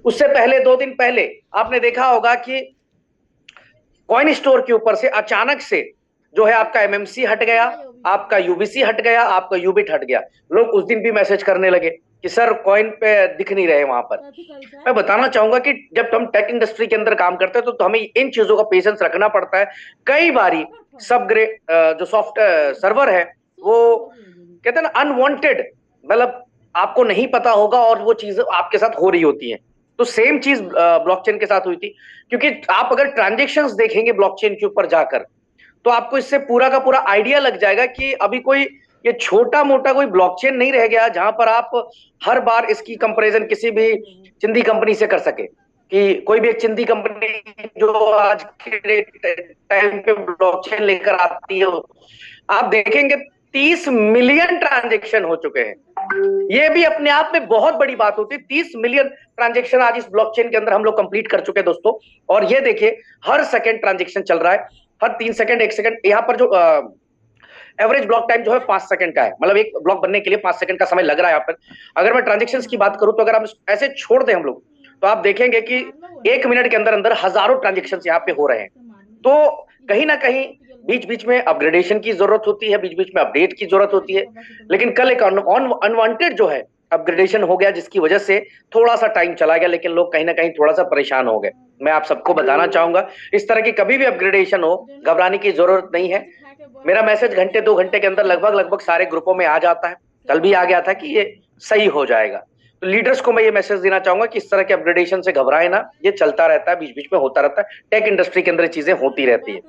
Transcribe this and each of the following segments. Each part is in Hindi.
उससे पहले 2 दिन पहले आपने देखा होगा कि कॉइन स्टोर के ऊपर से अचानक से जो है आपका एमएमसी हट गया, आपका यूबीसी हट गया, आपका यूबिट हट गया। लोग उस दिन भी मैसेज करने लगे कि सर कॉइन पे दिख नहीं रहे वहां पर। मैं बताना चाहूंगा कि जब हम टेक इंडस्ट्री के अंदर काम करते हैं तो हमें इन चीजों का पेशेंस रखना पड़ता है। कई बारी सब जो सॉफ्ट सर्वर है वो कहते हैं ना अनवांटेड, मतलब आपको नहीं पता होगा और वो चीज आपके साथ हो रही होती है। तो सेम चीज ब्लॉकचेन के साथ हुई थी, क्योंकि आप अगर ट्रांजेक्शन्स देखेंगे ब्लॉकचेन के ऊपर जाकर तो आपको इससे पूरा का पूरा आइडिया लग जाएगा कि अभी कोई ये छोटा मोटा कोई ब्लॉकचेन नहीं रह गया जहां पर आप हर बार इसकी कंपैरिजन किसी भी चिंदी कंपनी से कर सके। कि कोई भी एक चिंदी कंपनी जो आज के टाइम पे ब्लॉकचेन लेकर आती है, आप देखेंगे 30 मिलियन ट्रांजेक्शन हो चुके हैं। ये भी अपने आप में बहुत बड़ी बात होती है। 30 मिलियन ट्रांजेक्शन आज इस ब्लॉकचेन के अंदर हम लोग कंप्लीट कर चुके हैं दोस्तों। और ये देखिए हर सेकंड ट्रांजेक्शन चल रहा है, हर 3 सेकंड 1 सेकंड। यहाँ पर जो एवरेज ब्लॉक टाइम जो है 5 सेकंड का है, मतलब एक ब्लॉक बनने के लिए 5 सेकंड का समय लग रहा है यहाँ पर। अगर मैं ट्रांजेक्शन की बात करूं तो अगर हम ऐसे छोड़ दें हम लोग तो आप देखेंगे कि 1 मिनट के अंदर अंदर हजारों ट्रांजेक्शन यहाँ पे हो रहे हैं। तो कहीं ना कहीं बीच बीच में अपग्रेडेशन की जरूरत होती है, बीच बीच में अपडेट की जरूरत होती है। लेकिन कल एक अनवांटेड जो है अपग्रेडेशन हो गया जिसकी वजह से थोड़ा सा टाइम चला गया, लेकिन लोग कहीं ना कहीं थोड़ा सा परेशान हो गए। मैं आप सबको बताना चाहूंगा इस तरह की कभी भी अपग्रेडेशन हो घबराने की जरूरत नहीं है। मेरा मैसेज घंटे 2 घंटे के अंदर लगभग लगभग सारे ग्रुपों में आ जाता है। कल भी आ गया था कि ये सही हो जाएगा। तो लीडर्स को मैं ये मैसेज देना चाहूंगा कि इस तरह के अपग्रेडेशन से घबराए ना, ये चलता रहता है, बीच बीच में होता रहता है। टेक इंडस्ट्री के अंदर चीजें होती रहती है।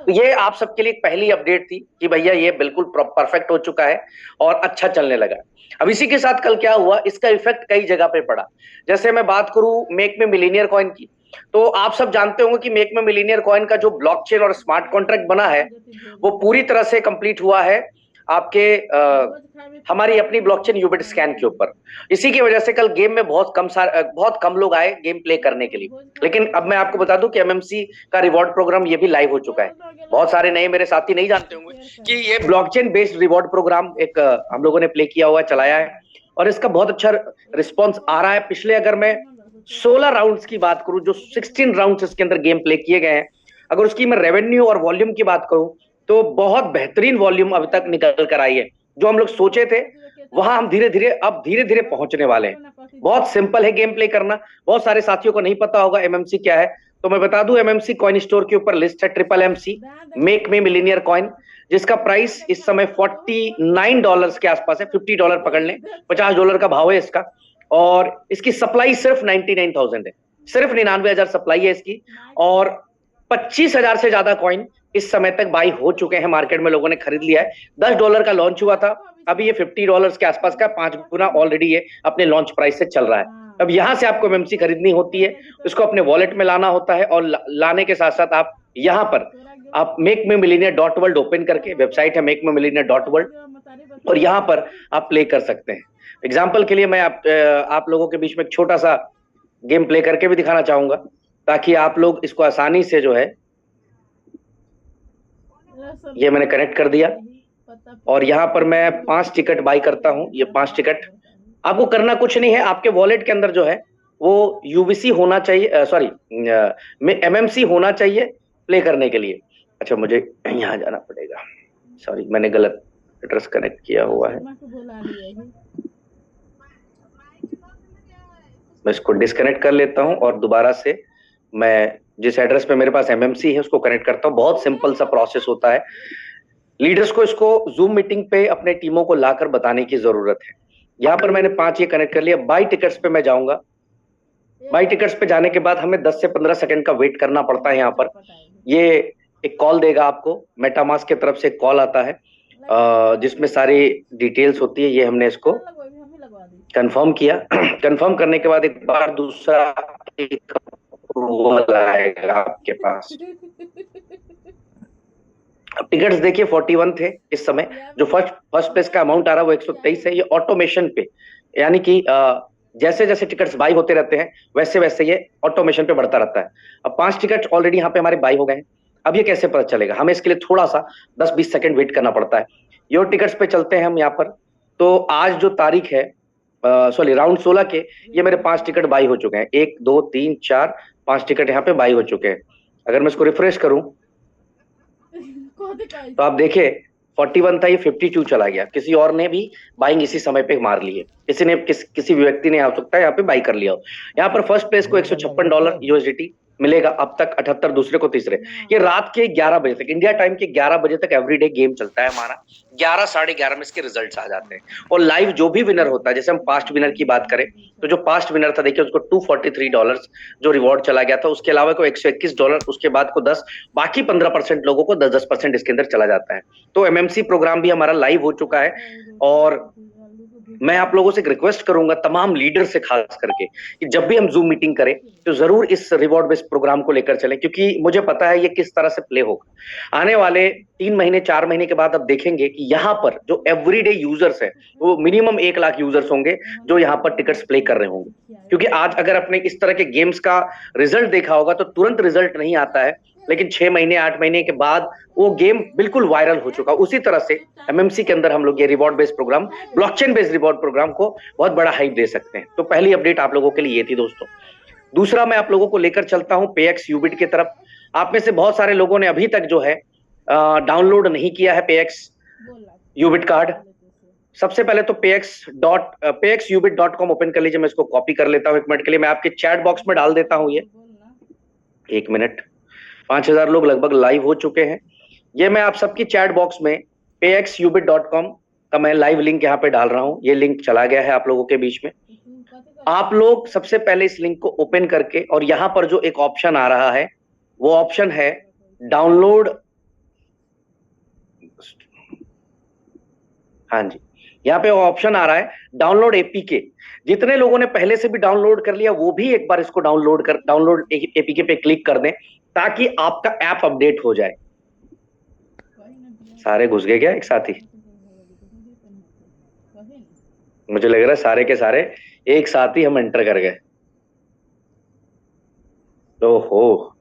तो ये आप सबके लिए एक पहली अपडेट थी कि भैया ये बिल्कुल परफेक्ट हो चुका है और अच्छा चलने लगा। अब इसी के साथ कल क्या हुआ, इसका इफेक्ट कई जगह पे पड़ा। जैसे मैं बात करूं मेक में मिलीनियर कॉइन की, तो आप सब जानते होंगे कि मेक में मिलीनियर कॉइन का जो ब्लॉकचेन और स्मार्ट कॉन्ट्रैक्ट बना है वो पूरी तरह से कंप्लीट हुआ है आपके हमारी अपनी ब्लॉकचेन यूबिट स्कैन के ऊपर। इसी की वजह से कल गेम में बहुत कम लोग आए गेम प्ले करने के लिए। लेकिन अब मैं आपको बता दूं कि एमएमसी का रिवॉर्ड प्रोग्राम ये भी लाइव हो चुका है। बहुत सारे नए मेरे साथी नहीं जानते होंगे कि ये ब्लॉकचेन बेस्ड रिवॉर्ड प्रोग्राम एक हम लोगों ने प्ले किया हुआ चलाया है और इसका बहुत अच्छा रिस्पॉन्स आ रहा है। पिछले अगर मैं 16 राउंड्स की बात करूं, जो 16 राउंड्स इसके अंदर गेम प्ले किए गए हैं, अगर उसकी मैं रेवेन्यू और वॉल्यूम की बात करूं तो बहुत बेहतरीन वॉल्यूम अभी तक निकल कर आई है। जो हम लोग सोचे थे वहां हम धीरे धीरे पहुंचने वाले हैं। बहुत सिंपल है गेम प्ले करना। बहुत सारे साथियों को नहीं पता होगा एमएमसी क्या है, तो मैं बता दूं एमएमसी कॉइन स्टोर के ऊपर लिस्ट है ट्रिपल एमसी मेक में मिलीनियर कॉइन, जिसका प्राइस इस समय $49 के आसपास है। $50 पकड़ लें, $50 का भाव है इसका। और इसकी सप्लाई सिर्फ 99,000 है, सिर्फ 99,000 सप्लाई है इसकी। और 25,000 से ज्यादा कॉइन इस समय तक बाई हो चुके हैं, मार्केट में लोगों ने खरीद लिया है। $10 का लॉन्च हुआ था, अभी ये $50 के आसपास का 5 गुना ऑलरेडी ये अपने लॉन्च प्राइस से चल रहा है। अब यहां से आपको एमएमसी खरीदनी होती है, उसको अपने वॉलेट में लाना होता है और लाने के साथ साथ आप यहाँ पर आप मेक में मिलीनियर डॉट वर्ल्ड ओपन करके, वेबसाइट है मेक में मिलीनियर डॉट वर्ल्ड, और यहाँ पर आप प्ले कर सकते हैं। एग्जाम्पल के लिए मैं आप लोगों के बीच में एक छोटा सा गेम प्ले करके भी दिखाना चाहूंगा ताकि आप लोग इसको आसानी से जो है, ये मैंने कनेक्ट कर दिया और यहाँ पर मैं 5 टिकट बाई करता हूँ। ये 5 टिकट आपको करना कुछ नहीं है, आपके वॉलेट के अंदर जो है वो यूबीसी होना चाहिए, सॉरी एमएमसी होना चाहिए प्ले करने के लिए। अच्छा मुझे यहाँ जाना पड़ेगा, सॉरी मैंने गलत एड्रेस कनेक्ट किया हुआ है। मैं इसको डिस्कनेक्ट कर लेता हूं और दोबारा से मैं जिस एड्रेस पे मेरे पास एमएमसी है उसको कनेक्ट करता हूं। बहुत सिंपल सा प्रोसेस होता है। लीडर्स को इसको जूम मीटिंग पे अपने टीमों को लाकर बताने की जरूरत है। यहाँ पर मैंने 5 ये कनेक्ट कर लिया। बाई टिकट्स पे मैं जाऊंगा। बाई टिकट्स पे जाने के बाद हमें 10 से 15 सेकंड का वेट करना पड़ता है। यहाँ पर ये एक कॉल देगा आपको, मेटामास्क की तरफ से एक कॉल आता है जिसमें सारी डिटेल्स होती है। ये हमने इसको कंफर्म किया। कंफर्म करने के बाद एक बार दूसरा अप्रूवल आएगा आपके पास। अब टिकट्स देखिए 41 थे इस समय। जो फर्स्ट प्लेस का अमाउंट आ रहा है वो 123 है। ये ऑटोमेशन पे, यानी कि जैसे जैसे टिकट्स बाई होते रहते हैं वैसे वैसे ये ऑटोमेशन पे बढ़ता रहता है। अब 5 टिकट ऑलरेडी यहाँ पे हमारे बाई हो गए हैं। अब ये कैसे पता चलेगा, हमें इसके लिए थोड़ा सा 10-20 सेकंड वेट करना पड़ता है। योर टिकट्स पे चलते हैं हम यहाँ पर। तो आज जो तारीख है सॉरी राउंड 16 के ये मेरे 5 टिकट बाई हो चुके हैं। 1 2 3 4 5 टिकट यहाँ पे बाई हो चुके हैं। अगर मैं इसको रिफ्रेश करूं तो आप देखिए 41 था, ये 52 चला गया। किसी और ने भी बाइंग इसी समय पे मार ली है, किसी भी व्यक्ति ने आ सकता है यहाँ पे बाई कर लिया हो। यहाँ पर फर्स्ट प्लेस को $156 यूएसडीटी मिलेगा अब तक, 78 दूसरे को तीसरे। ये रात के 11 बजे तक, इंडिया टाइम के 11 बजे तक एवरीडे गेम चलता है हमारा। 11 साढ़े 11 में इसके रिजल्ट्स आ जाते हैं और लाइव जो भी विनर होता है, जैसे हम पास्ट विनर की बात करें तो जो पास्ट विनर था देखिए उसको $243 जो रिवॉर्ड चला गया था, उसके अलावा को $121, उसके बाद को 10, बाकी 15% लोगों को 10% इसके अंदर चला जाता है। तो एमएमसी प्रोग्राम भी हमारा लाइव हो चुका है और मैं आप लोगों से रिक्वेस्ट करूंगा तमाम लीडर से खास करके कि जब भी हम जूम मीटिंग करें तो जरूर इस रिवॉर्ड बेस्ड प्रोग्राम को लेकर चलें, क्योंकि मुझे पता है ये किस तरह से प्ले होगा। आने वाले 3 महीने 4 महीने के बाद अब देखेंगे कि यहाँ पर जो एवरीडे यूजर्स है वो मिनिमम 1 लाख यूजर्स होंगे जो यहाँ पर टिकट्स प्ले कर रहे होंगे। क्योंकि आज अगर अपने इस तरह के गेम्स का रिजल्ट देखा होगा तो तुरंत रिजल्ट नहीं आता है, लेकिन 6 महीने 8 महीने के बाद वो गेम बिल्कुल वायरल हो चुका। उसी तरह से एमएमसी के अंदर हम लोग ये reward based programme, blockchain based reward programme को बहुत बड़ा हाइप दे सकते हैं। तो पहली अपडेट आप लोगों के लिए ये थी दोस्तों। दूसरा मैं आप लोगों को लेकर चलता हूं पेएक्स यूबिट की तरफ। आप में से बहुत सारे लोगों ने अभी तक जो है डाउनलोड नहीं किया है पेएक्स यूबिट कार्ड। सबसे पहले तो payxubit.com ओपन कर लीजिए। मैं इसको कॉपी कर लेता हूं 1 मिनट के लिए, मैं आपके चैट बॉक्स में डाल देता हूं ये 1 मिनट। 5000 लोग लगभग लाइव हो चुके हैं। ये मैं आप सबकी चैट बॉक्स में payxubit.com का मैं लाइव लिंक यहाँ पे डाल रहा हूँ। ये लिंक चला गया है आप लोगों के बीच में। आप लोग सबसे पहले इस लिंक को ओपन करके, और यहाँ पर जो एक ऑप्शन आ रहा है वो ऑप्शन है डाउनलोड। हाँ जी, यहाँ पे ऑप्शन आ रहा है डाउनलोड एपीके। जितने लोगों ने पहले से भी डाउनलोड कर लिया वो भी एक बार इसको डाउनलोड एपीके पे क्लिक कर दें ताकि आपका ऐप अपडेट हो जाए। सारे घुस गए क्या एक साथ ही? मुझे लग रहा है सारे के सारे एक साथ ही हम एंटर कर गए। ओहो,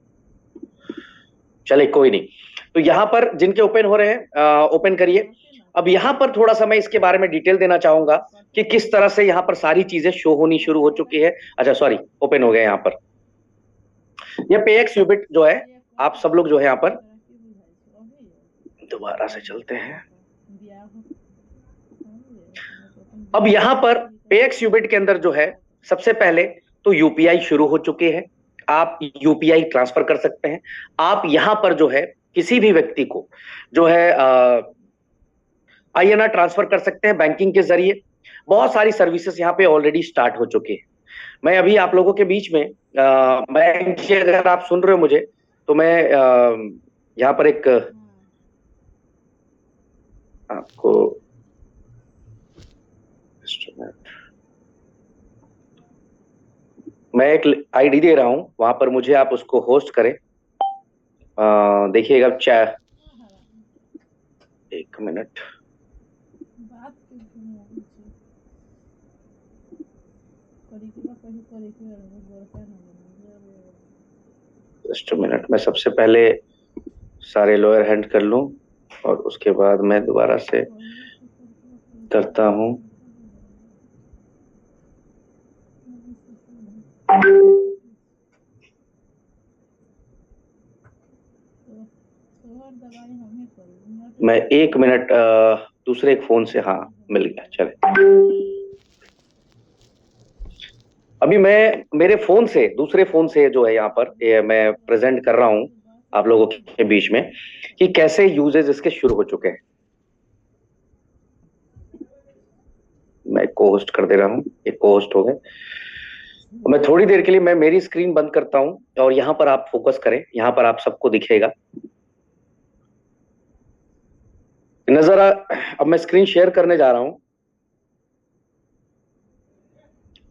चले कोई नहीं। तो यहाँ पर जिनके ओपन हो रहे हैं ओपन करिए। अब यहाँ पर थोड़ा सा मैं इसके बारे में डिटेल देना चाहूंगा कि किस तरह से यहाँ पर सारी चीजें शो होनी शुरू हो चुकी है। अच्छा सॉरी, ओपन हो गए यहाँ पर। ये पेएक्स यूबिट जो है, आप सब लोग जो है यहाँ पर दोबारा से चलते हैं। अब यहाँ पर पेएक्स यूबिट के अंदर जो है सबसे पहले तो यूपीआई शुरू हो चुके हैं। आप यूपीआई ट्रांसफर कर सकते हैं। आप यहाँ पर जो है किसी भी व्यक्ति को जो है आईएनआर ट्रांसफर कर सकते हैं बैंकिंग के जरिए। बहुत सारी सर्विसेज यहाँ पे ऑलरेडी स्टार्ट हो चुकी है। मैं अभी आप लोगों के बीच में बैंक की, अगर आप सुन रहे हो मुझे तो मैं यहाँ पर एक आपको मैं एक आईडी दे रहा हूं, वहां पर मुझे आप उसको होस्ट करें। देखिएगा चाहे 1 मिनट। जस्ट मिनट, मैं सबसे पहले सारे लोअर हैंड कर लूं और उसके बाद मैं दोबारा से करता हूं। मैं 1 मिनट दूसरे एक फोन से, हाँ मिल गया, चले। अभी मैं मेरे फोन से, दूसरे फोन से जो है यहाँ पर मैं प्रेजेंट कर रहा हूं आप लोगों के बीच में कि कैसे यूजेज इसके शुरू हो चुके हैं। मैं को होस्ट कर दे रहा हूं, एक को होस्ट हो गए। मैं थोड़ी देर के लिए मैं मेरी स्क्रीन बंद करता हूं और यहाँ पर आप फोकस करें। यहाँ पर आप सबको दिखेगा नजर अब मैं स्क्रीन शेयर करने जा रहा हूं।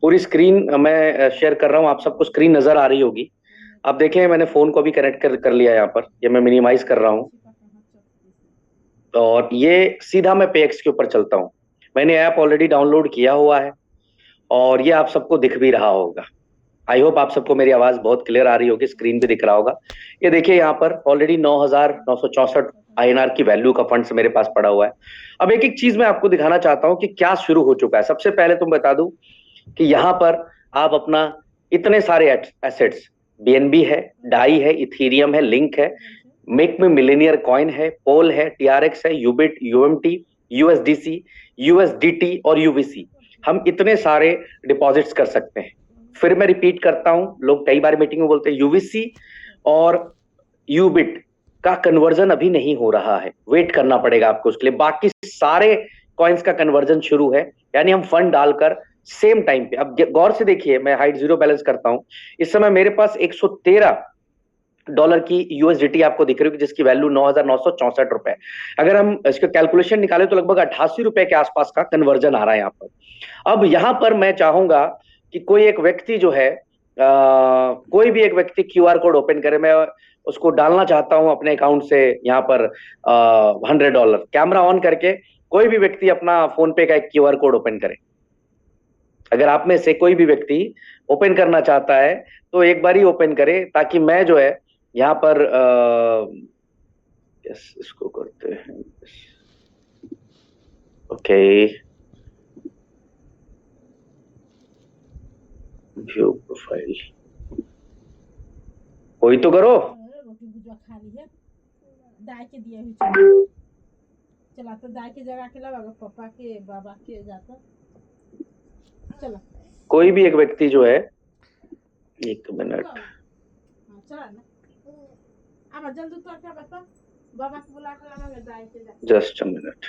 पूरी स्क्रीन मैं शेयर कर रहा हूं, आप सबको स्क्रीन नजर आ रही होगी। आप देखें मैंने फोन को भी कनेक्ट कर लिया यहाँ पर। ये मैं मिनिमाइज कर रहा हूं और ये सीधा मैं पेएक्स के ऊपर चलता हूं। मैंने ऐप ऑलरेडी डाउनलोड किया हुआ है और ये आप सबको दिख भी रहा होगा। आई होप आप सबको मेरी आवाज बहुत क्लियर आ रही होगी, स्क्रीन भी दिख रहा होगा। ये देखिए यहाँ पर ऑलरेडी 9,964 INR की वैल्यू का फंड्स मेरे पास पड़ा हुआ है। अब एक एक चीज मैं आपको दिखाना चाहता हूं कि क्या शुरू हो चुका है। सबसे पहले तुम बता दूं कि यहाँ पर आप अपना इतने सारे एसेट्स, BNB है, डाई है, इथीरियम है, लिंक है, मेक में मिलेनियर कॉइन है, पोल है, TRX है, यूबिट, UMT, USDC, USDT और UVC, हम इतने सारे डिपॉजिट्स कर सकते हैं। फिर मैं रिपीट करता हूं, लोग कई बार मीटिंग में बोलते हैं UVC और यूबिट का कन्वर्जन अभी नहीं हो रहा है, वेट करना पड़ेगा आपको उसके लिए। बाकी सारे कॉइन्स का कन्वर्जन शुरू है, यानी हम फंड डालकर सेम टाइम पे। अब गौर से देखिए, मैं हाइट जीरो बैलेंस करता हूं, इस समय मेरे पास $113 की USDT आपको दिख रही है, जिसकी वैल्यू 9,964 रुपए। अगर हम इसका कैलकुलेशन निकालें तो लगभग 88 रुपए के आसपास का कन्वर्जन आ रहा है यहाँ पर। अब यहाँ पर मैं चाहूंगा कि कोई एक व्यक्ति जो है, कोई भी एक व्यक्ति QR कोड ओपन करे, मैं उसको डालना चाहता हूं अपने अकाउंट से यहाँ पर $100। कैमरा ऑन करके कोई भी व्यक्ति अपना फोन पे का एक QR कोड ओपन करे। अगर आप में से कोई भी व्यक्ति ओपन करना चाहता है तो एक बार ही ओपन करे, ताकि मैं जो है यहाँ पर इसको करते हैं, ओके, व्यू प्रोफाइल, कोई तो करो। दाई के दिए हुई चला तो दाई की जगह के लगा पापा के बाबा के जाता चला। कोई भी एक व्यक्ति जो है, एक मिनट, चला ना अब जल्दी तो क्या बता, बाबा को बुला कर लगा दाई के जा। Just a minute.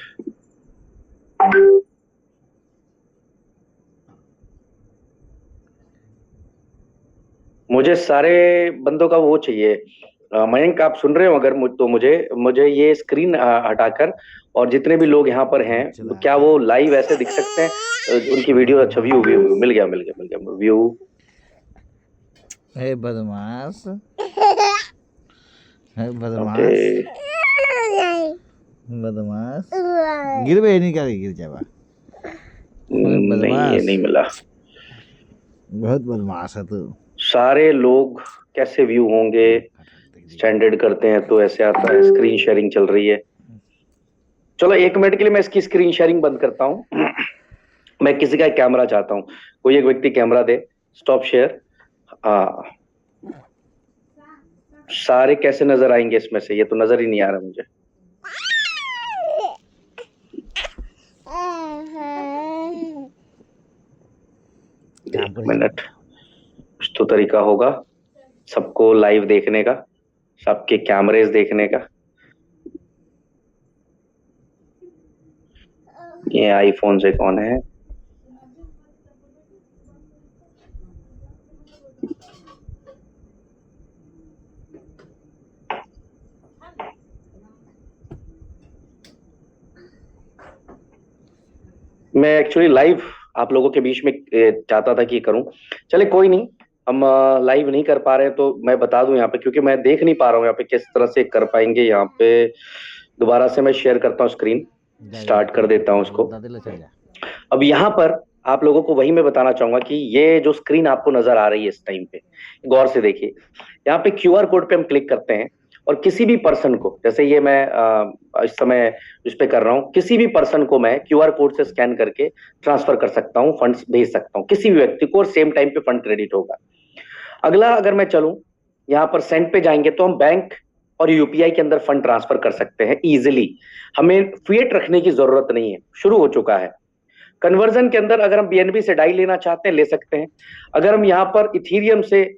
मुझे सारे बंदों का वो चाहिए। मयंक, आप सुन रहे हो अगर तो मुझे ये स्क्रीन हटाकर, और जितने भी लोग यहाँ पर हैं, तो क्या वो लाइव ऐसे दिख सकते हैं उनकी वीडियो? अच्छा, व्यू व्यू मिल गया व्यू। हे बदमाश, हे बदमाश, बदमाश, गिर भी नहीं, क्या गिर जावा? नहीं, ये नहीं मिला। बहुत बदमाश है तू। सारे लोग कैसे व्यू होंगे? स्टैंडर्ड करते हैं तो ऐसे आता है, स्क्रीन शेयरिंग चल रही है। चलो 1 मिनट के लिए मैं इसकी स्क्रीन शेयरिंग बंद करता हूं। मैं किसी का कैमरा चाहता हूं, कोई एक व्यक्ति कैमरा दे। Stop share. सारे कैसे नजर आएंगे इसमें से? ये तो नजर ही नहीं आ रहा मुझे। एक मिनट, कुछ तो तरीका होगा सबको लाइव देखने का, सबके कैमरेज देखने का। ये आईफोन से कौन है? मैं एक्चुअली लाइव आप लोगों के बीच में चाहता था कि करूं। चले कोई नहीं, हम लाइव नहीं कर पा रहे हैं तो मैं बता दूं यहाँ पे, क्योंकि मैं देख नहीं पा रहा हूँ यहाँ पे किस तरह से कर पाएंगे। यहाँ पे दोबारा से मैं शेयर करता हूँ स्क्रीन, स्टार्ट कर देता हूँ उसको। अब यहाँ पर आप लोगों को वही मैं बताना चाहूंगा कि ये जो स्क्रीन आपको नजर आ रही है इस टाइम पे, गौर से देखिए। यहाँ पे QR कोड पे हम क्लिक करते हैं और किसी भी पर्सन को, जैसे ये मैं इस समय इस पे कर रहा हूँ, किसी भी पर्सन को मैं QR कोड से स्कैन करके ट्रांसफर कर सकता हूँ, फंड्स भेज सकता हूँ किसी भी व्यक्ति को, और सेम टाइम पे फंड क्रेडिट होगा। अगला अगर मैं चलूं, यहाँ पर सेंड पे जाएंगे तो हम बैंक और UPI के अंदर फंड ट्रांसफर कर सकते हैं इजिली। हमें फिएट रखने की जरूरत नहीं है, शुरू हो चुका है। कन्वर्जन के अंदर अगर हम BNB से डाई लेना चाहते हैं ले सकते हैं। अगर हम यहाँ पर इथीरियम से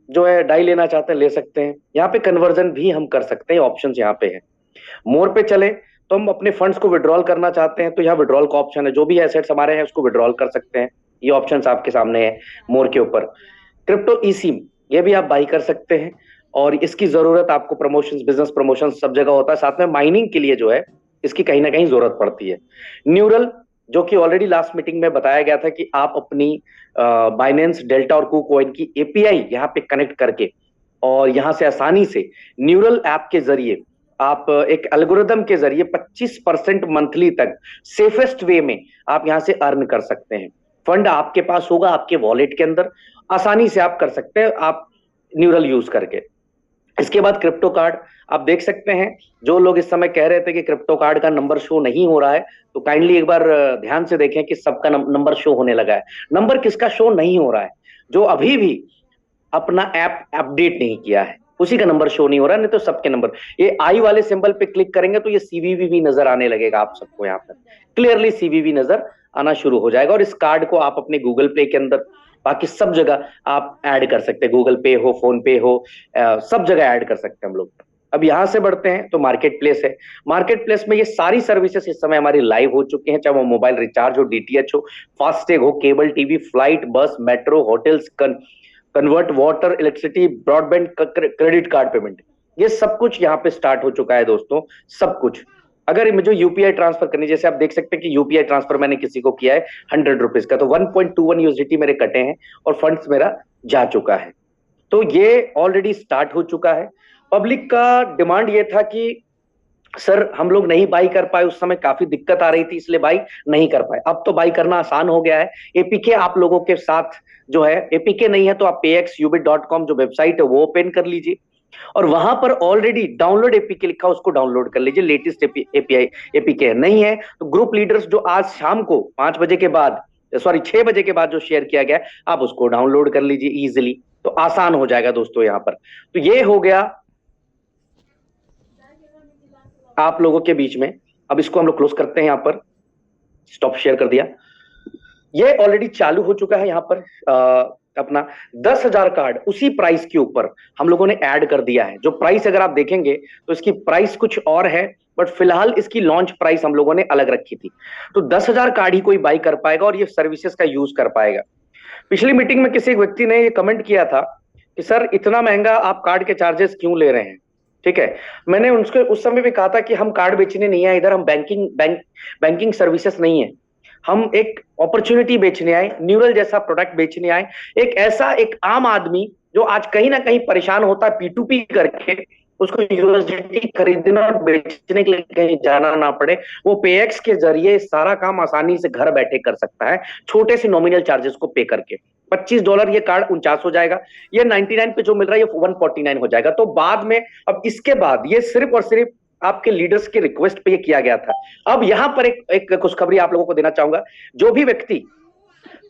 जो है डाई लेना चाहते हैं ले सकते हैं। यहाँ पे कन्वर्जन भी हम कर सकते हैं, ऑप्शंस यहाँ पे है। मोर पे चले तो हम अपने फंड्स को विड्रॉल करना चाहते हैं तो यहाँ विड्रॉल का ऑप्शन है, जो भी एसेट्स हमारे हैं उसको विड्रॉल कर सकते हैं। ये ऑप्शंस आपके सामने है मोर के ऊपर। क्रिप्टो eSIM ये भी आप बाई कर सकते हैं, और इसकी जरूरत आपको प्रमोशंस, बिजनेस प्रमोशन सब जगह होता है। साथ में माइनिंग के लिए जो है इसकी कहीं ना कहीं जरूरत पड़ती है। न्यूरल, जो कि ऑलरेडी लास्ट मीटिंग में बताया गया था कि आप अपनी बाइनेंस, डेल्टा और KuCoin की API यहाँ पे कनेक्ट करके और यहाँ से आसानी से न्यूरल ऐप के जरिए आप एक एल्गोरिदम के जरिए 25% मंथली तक सेफेस्ट वे में आप यहाँ से अर्न कर सकते हैं। फंड आपके पास होगा, आपके वॉलेट के अंदर आसानी से आप कर सकते हैं, आप न्यूरल यूज करके। इसके बाद क्रिप्टो कार्ड आप देख सकते हैं। जो लोग इस समय कह रहे थे कि क्रिप्टो कार्ड का नंबर शो नहीं हो रहा है, तो काइंडली एक बार ध्यान से देखें कि सबका नंबर शो होने लगा है। नंबर किसका शो नहीं हो रहा है? जो अभी भी अपना ऐप अपडेट नहीं किया है, उसी का नंबर शो नहीं हो रहा, नहीं तो सबके नंबर। ये आई वाले सिंबल पे क्लिक करेंगे तो ये सीवीवी भी नजर आने लगेगा आप सबको। यहाँ पर क्लियरली सीवीवी नजर आना शुरू हो जाएगा। और इस कार्ड को आप अपने गूगल पे के अंदर, बाकी सब जगह आप ऐड कर सकते हैं। गूगल पे हो, फोन पे हो, सब जगह ऐड कर सकते हैं हम लोग। अब यहां से बढ़ते हैं तो मार्केट प्लेस है। मार्केट प्लेस में ये सारी सर्विसेज इस समय हमारी लाइव हो चुकी हैं, चाहे वो मोबाइल रिचार्ज हो, डीटीएच हो, फास्टैग हो, केबल टीवी, फ्लाइट, बस, metro, hotels, convert, water, electricity, broadband, credit card payment, ये सब कुछ यहाँ पे स्टार्ट हो चुका है दोस्तों। सब कुछ। अगर मुझे यूपीआई ट्रांसफर करनी, जैसे आप देख सकते हैं कि यूपीआई ट्रांसफर मैंने किसी को किया है 100 रुपीज का, तो 1.21 यूएसडीटी मेरे कटे हैं और फंड्स मेरा जा चुका है। तो ये ऑलरेडी स्टार्ट हो चुका है। पब्लिक का डिमांड ये था कि सर हम लोग नहीं बाई कर पाए, उस समय काफी दिक्कत आ रही थी इसलिए बाई नहीं कर पाए। अब तो बाई करना आसान हो गया है। एपीके आप लोगों के साथ जो है, एपीके नहीं है तो आप payxubit.com जो वेबसाइट है वो ओपन कर लीजिए और वहां पर ऑलरेडी डाउनलोड एपीके लिखा, उसको डाउनलोड कर लीजिए। लेटेस्ट एपीआई एपीके नहीं है तो ग्रुप लीडर्स जो आज शाम को 5 बजे के बाद, सॉरी 6 बजे के बाद जो शेयर किया गया, आप उसको डाउनलोड कर लीजिए इजिली, तो आसान हो जाएगा दोस्तों यहाँ पर। तो ये हो गया आप लोगों के बीच में। अब इसको हम लोग क्लोज करते हैं, यहाँ पर स्टॉप शेयर कर दिया। ये ऑलरेडी चालू हो चुका है यहाँ पर अपना 10,000 कार्ड उसी प्राइस के ऊपर हम लोगों ने ऐड कर दिया है। जो प्राइस अगर आप देखेंगे तो इसकी प्राइस कुछ और है, बट फिलहाल इसकी लॉन्च प्राइस हम लोगों ने अलग रखी थी। तो 10,000 कार्ड ही कोई बाई कर पाएगा और ये सर्विसेज का यूज कर पाएगा। पिछली मीटिंग में किसी व्यक्ति ने ये कमेंट किया था कि सर इतना महंगा आप कार्ड के चार्जेस क्यों ले रहे हैं? ठीक है, मैंने उनसे उस समय भी कहा था कि हम कार्ड बेचने नहीं आए इधर, हम बैंकिंग सर्विसेज नहीं है, हम एक अपॉर्चुनिटी बेचने आए, न्यूरल जैसा प्रोडक्ट बेचने आए। एक ऐसा एक आम आदमी जो आज कहीं ना कहीं परेशान होता है P2P करके, उसको यूएसडीटी खरीदना और बेचने के लिए कहीं जाना ना पड़े, वो पेएक्स के जरिए सारा काम आसानी से घर बैठे कर सकता है, छोटे से नॉमिनल चार्जेस को पे करके। $25 ये कार्ड 49 हो जाएगा, ये 99 पे जो मिल रहा है ये 149 हो जाएगा। तो बाद में, अब इसके बाद ये सिर्फ और सिर्फ आपके लीडर्स के रिक्वेस्ट पे ये किया गया था। अब यहां पर एक खुशखबरी आप लोगों को देना चाहूंगा। जो भी व्यक्ति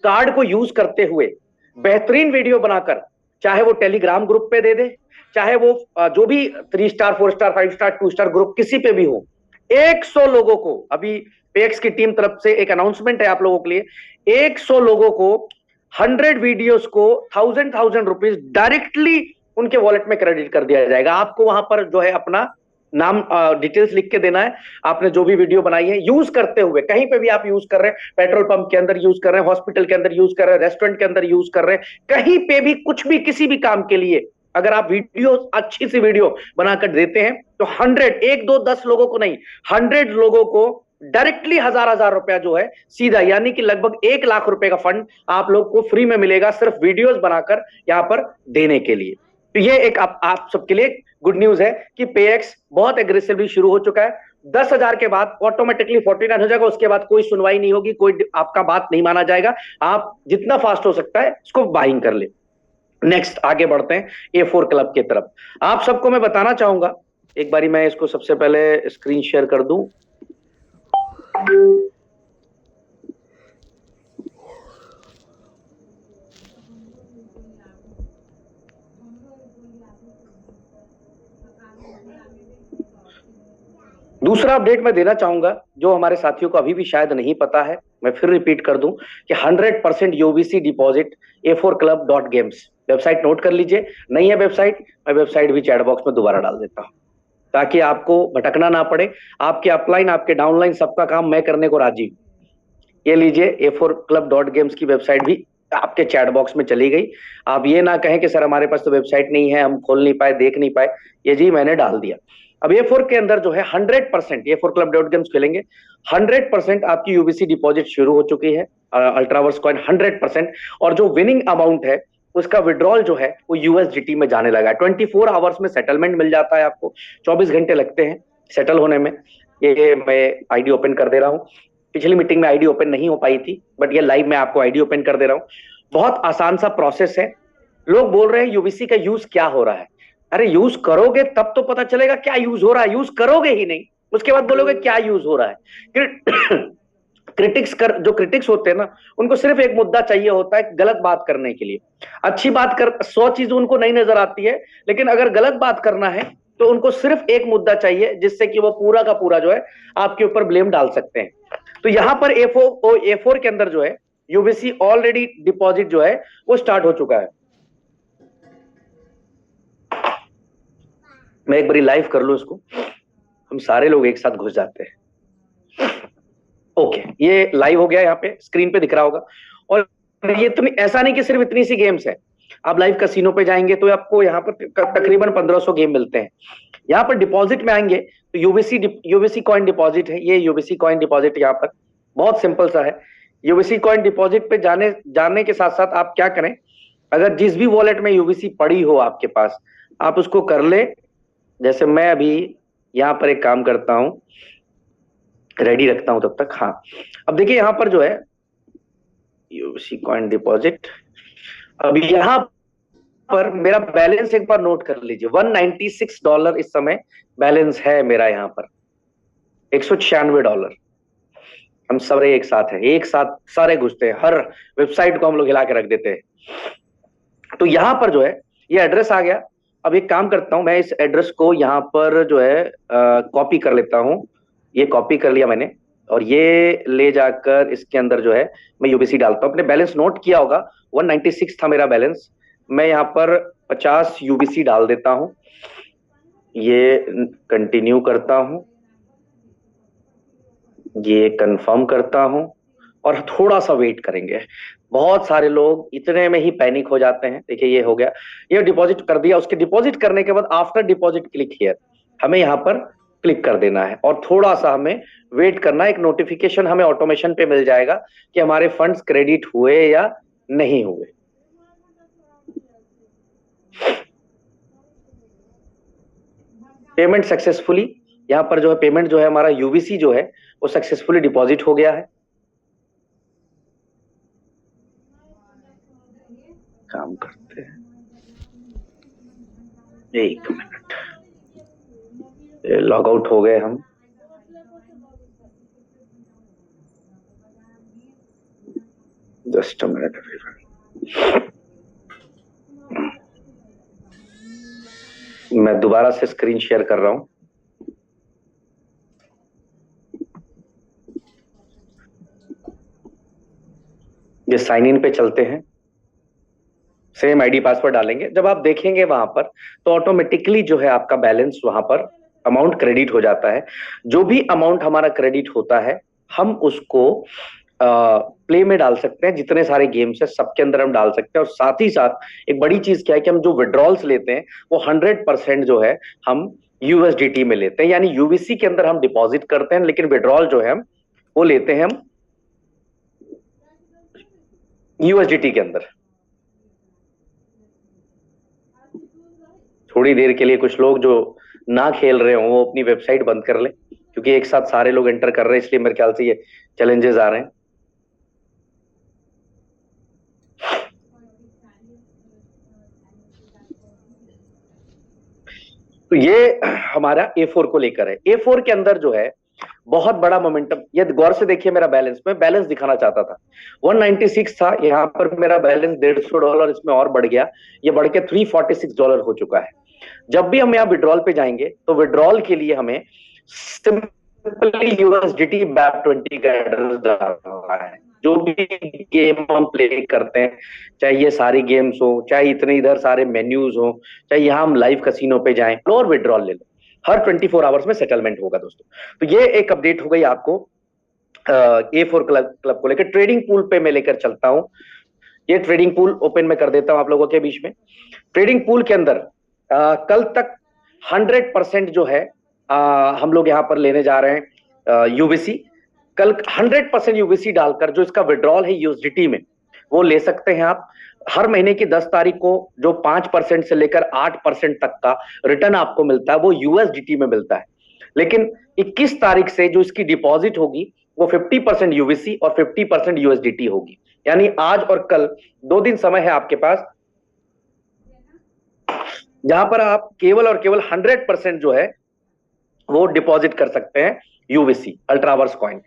कार्ड को यूज करते हुए बेहतरीन वीडियो बनाकर, चाहे वो टेलीग्राम ग्रुप पे दे दे, चाहे वो जो भी 3 star 4 star 5 star 2 star group किसी पे भी हो, 100 लोगों को, अभी पेक्स की टीम तरफ से एक अनाउंसमेंट है आप लोगों के लिए, 100 लोगों को 100 वीडियोस को 1000 रुपीज डायरेक्टली उनके वॉलेट में क्रेडिट कर दिया जाएगा। आपको वहां पर जो है अपना नाम डिटेल्स लिख के देना है, आपने जो भी वीडियो बनाई है यूज करते हुए, कहीं पे भी आप यूज कर रहे हैं, पेट्रोल पंप के अंदर यूज कर रहे हैं, हॉस्पिटल के अंदर यूज कर रहे हैं, रेस्टोरेंट के अंदर यूज कर रहे हैं, कहीं पे भी कुछ भी किसी भी काम के लिए अगर आप वीडियो, अच्छी सी वीडियो बनाकर देते हैं तो 100, 1 2 10 लोगों को नहीं, 100 लोगों को डायरेक्टली 1000 रुपया जो है सीधा, यानी कि लगभग 1 लाख रुपए का फंड आप लोग को फ्री में मिलेगा सिर्फ वीडियोस बनाकर यहां पर देने के लिए। तो ये एक आप सबके लिए गुड न्यूज है कि पेएक्स बहुत एग्रेसिवली शुरू हो चुका है। 10,000 के बाद ऑटोमेटिकली 49 हो जाएगा, उसके बाद कोई सुनवाई नहीं होगी, कोई आपका बात नहीं माना जाएगा। आप जितना फास्ट हो सकता है इसको बाइंग कर ले। नेक्स्ट आगे बढ़ते हैं A4 क्लब की तरफ। आप सबको मैं बताना चाहूंगा, एक बारी मैं इसको सबसे पहले स्क्रीन शेयर कर दूं। दूसरा अपडेट मैं देना चाहूंगा जो हमारे साथियों को अभी भी शायद नहीं पता है, मैं फिर रिपीट कर दूं कि 100% UBC deposit A4club.games website note कर लीजिए। नहीं है वेबसाइट, मैं वेबसाइट भी चैट बॉक्स में दोबारा डाल देता हूं ताकि आपको भटकना ना पड़े। आपके अपलाइन, आपके डाउनलाइन, सबका काम मैं करने को राजी हूं। ये लीजिए, A4club.games की वेबसाइट भी आपके चैट बॉक्स में चली गई। आप ये ना कहें कि सर हमारे पास तो वेबसाइट नहीं है, हम खोल नहीं पाए, देख नहीं पाए, ये जी मैंने डाल दिया। अब A4 के अंदर जो है 100% A4club.games खेलेंगे, 100% आपकी यूबीसी डिपॉजिट शुरू हो चुकी है, अल्ट्रावर्स कॉइन 100%, और जो विनिंग अमाउंट है उसका विड्रॉल जो है वो यूएसडीटी में जाने लगा है। 24 आवर्स में सेटलमेंट मिल जाता है आपको, 24 घंटे लगते हैं सेटल होने में। ये मैं आईडी ओपन कर दे रहा हूँ, पिछली मीटिंग में आईडी ओपन नहीं हो पाई थी, बट ये लाइव में आपको आईडी ओपन कर दे रहा हूँ। बहुत आसान सा प्रोसेस है। लोग बोल रहे हैं यूबीसी का यूज क्या हो रहा है, अरे यूज करोगे तब तो पता चलेगा क्या यूज हो रहा है, यूज करोगे ही नहीं उसके बाद बोलोगे क्या यूज हो रहा है। जो क्रिटिक्स होते हैं ना, उनको सिर्फ एक मुद्दा चाहिए होता है गलत बात करने के लिए। अच्छी बात कर 100 चीज उनको नहीं नजर आती है, लेकिन अगर गलत बात करना है तो उनको सिर्फ एक मुद्दा चाहिए जिससे कि वो पूरा का पूरा जो है आपके ऊपर ब्लेम डाल सकते हैं। तो यहां पर A4 के अंदर जो है यूबीसी ऑलरेडी डिपॉजिट जो है वो स्टार्ट हो चुका है। मैं एक बारी लाइव कर लूं इसको, हम सारे लोग एक साथ घुस जाते हैं। ओके, ये लाइव हो गया, यहाँ पे स्क्रीन पे दिख रहा होगा। और ये इतनी, ऐसा नहीं कि सिर्फ इतनी सी गेम्स है, आप लाइव कसिनो पे जाएंगे तो आपको यहाँ पर तकरीबन 1500 गेम मिलते हैं। यहाँ पर डिपॉजिट में आएंगे तो यूबीसी कॉइन डिपॉजिट है, ये यूबीसी कॉइन डिपॉजिट यहाँ पर बहुत सिंपल सा है। यूबीसी कॉइन डिपॉजिट पे जाने के साथ साथ आप क्या करें, अगर जिस भी वॉलेट में यूबीसी पड़ी हो आपके पास, आप उसको कर ले। जैसे मैं अभी यहाँ पर एक काम करता हूं, रेडी रखता हूं तब तक। हाँ, अब देखिए यहाँ पर जो है यूबीसी कॉइन डिपॉजिट, अभी यहाँ पर मेरा बैलेंस एक बार नोट कर लीजिए, $196 इस समय बैलेंस है मेरा यहाँ पर, $196। हम सारे एक साथ हैं, एक साथ सारे घुसते हैं, हर वेबसाइट को हम लोग हिला के रख देते हैं। तो यहाँ पर जो है ये एड्रेस आ गया। अब एक काम करता हूं, मैं इस एड्रेस को यहाँ पर जो है कॉपी कर लेता हूं। ये कॉपी कर लिया मैंने, और ये ले जाकर इसके अंदर जो है मैं यूबीसी डालता हूं। अपने बैलेंस नोट किया होगा, 196 था मेरा बैलेंस। मैं यहाँ पर 50 यूबीसी डाल देता हूं, ये कंटिन्यू करता हूं, ये कंफर्म करता हूं, और थोड़ा सा वेट करेंगे। बहुत सारे लोग इतने में ही पैनिक हो जाते हैं। देखिए ये हो गया, ये डिपॉजिट कर दिया। उसके डिपॉजिट करने के बाद आफ्टर डिपॉजिट क्लिक हियर, हमें यहाँ पर क्लिक कर देना है और थोड़ा सा हमें वेट करना है। एक नोटिफिकेशन हमें ऑटोमेशन पे मिल जाएगा कि हमारे फंड्स क्रेडिट हुए या नहीं हुए। पेमेंट सक्सेसफुली, यहाँ पर जो है पेमेंट जो है हमारा यूबीसी जो है वो सक्सेसफुली डिपॉजिट हो गया है। काम करते हैं, एक मिनट, लॉग आउट हो गए हम। जस्ट अ मिनट, मैं दोबारा से स्क्रीन शेयर कर रहा हूं। ये साइन इन पे चलते हैं, सेम आईडी पासवर्ड डालेंगे। जब आप देखेंगे वहां पर तो ऑटोमेटिकली जो है आपका बैलेंस वहां पर अमाउंट क्रेडिट हो जाता है। जो भी अमाउंट हमारा क्रेडिट होता है हम उसको प्ले में डाल सकते हैं। जितने सारे गेम्स है सबके अंदर हम डाल सकते हैं। और साथ ही साथ एक बड़ी चीज क्या है कि हम जो विड्रॉल्स लेते हैं वो 100% जो है हम यूएसडीटी में लेते हैं, यानी यूबीसी के अंदर हम डिपॉजिट करते हैं, लेकिन विड्रॉल जो है हम वो लेते हैं हम यूएसडीटी के अंदर। थोड़ी देर के लिए कुछ लोग जो ना खेल रहे हो वो अपनी वेबसाइट बंद कर ले, क्योंकि एक साथ सारे लोग एंटर कर रहे हैं, इसलिए मेरे ख्याल से ये चैलेंजेस आ रहे हैं। तो ये हमारा A4 को लेकर है। A4 के अंदर जो है बहुत बड़ा मोमेंटम, ये गौर से देखिए मेरा बैलेंस, मैं बैलेंस दिखाना चाहता था। 196 था, यहाँ पर मेरा बैलेंस $150 इसमें और बढ़ गया, ये बढ़ के $346 हो चुका है। जब भी हम यहाँ विड्रॉल पे जाएंगे तो विड्रॉल के लिए हमें सिंपली यूएसडीटी BAP20 का एड्रेस डालना है। जो भी गेम हम प्ले करते हैं, चाहे ये सारी गेम्स हो, चाहे इतने इधर सारे मेन्यूज हो, चाहे यहाँ हम लाइव कसिनो पे जाएं और विड्रॉल ले लो, हर 24 आवर्स में सेटलमेंट होगा दोस्तों। तो ये एक अपडेट हो गई आपको A4 क्लब को लेकर। ट्रेडिंग पूल पे मैं लेकर चलता हूं, ये ट्रेडिंग पूल ओपन में कर देता हूं आप लोगों के बीच में। ट्रेडिंग पूल के अंदर कल तक 100% जो है हम लोग यहाँ पर लेने जा रहे हैं यूबीसी। कल 100% यूबीसी डालकर जो इसका विड्रॉल है यूएसडीटी में वो ले सकते हैं आप। हर महीने की 10 तारीख को जो 5% से लेकर 8% तक का रिटर्न आपको मिलता है वो यूएसडीटी में मिलता है। लेकिन 21 तारीख से जो इसकी डिपॉजिट होगी वो 50% यूबीसी और 50% यूएसडीटी होगी। यानी आज और कल 2 दिन समय है आपके पास, जहां पर आप केवल और केवल 100% जो है वो डिपॉजिट कर सकते हैं यूवीसी अल्ट्रावर्स कॉइन।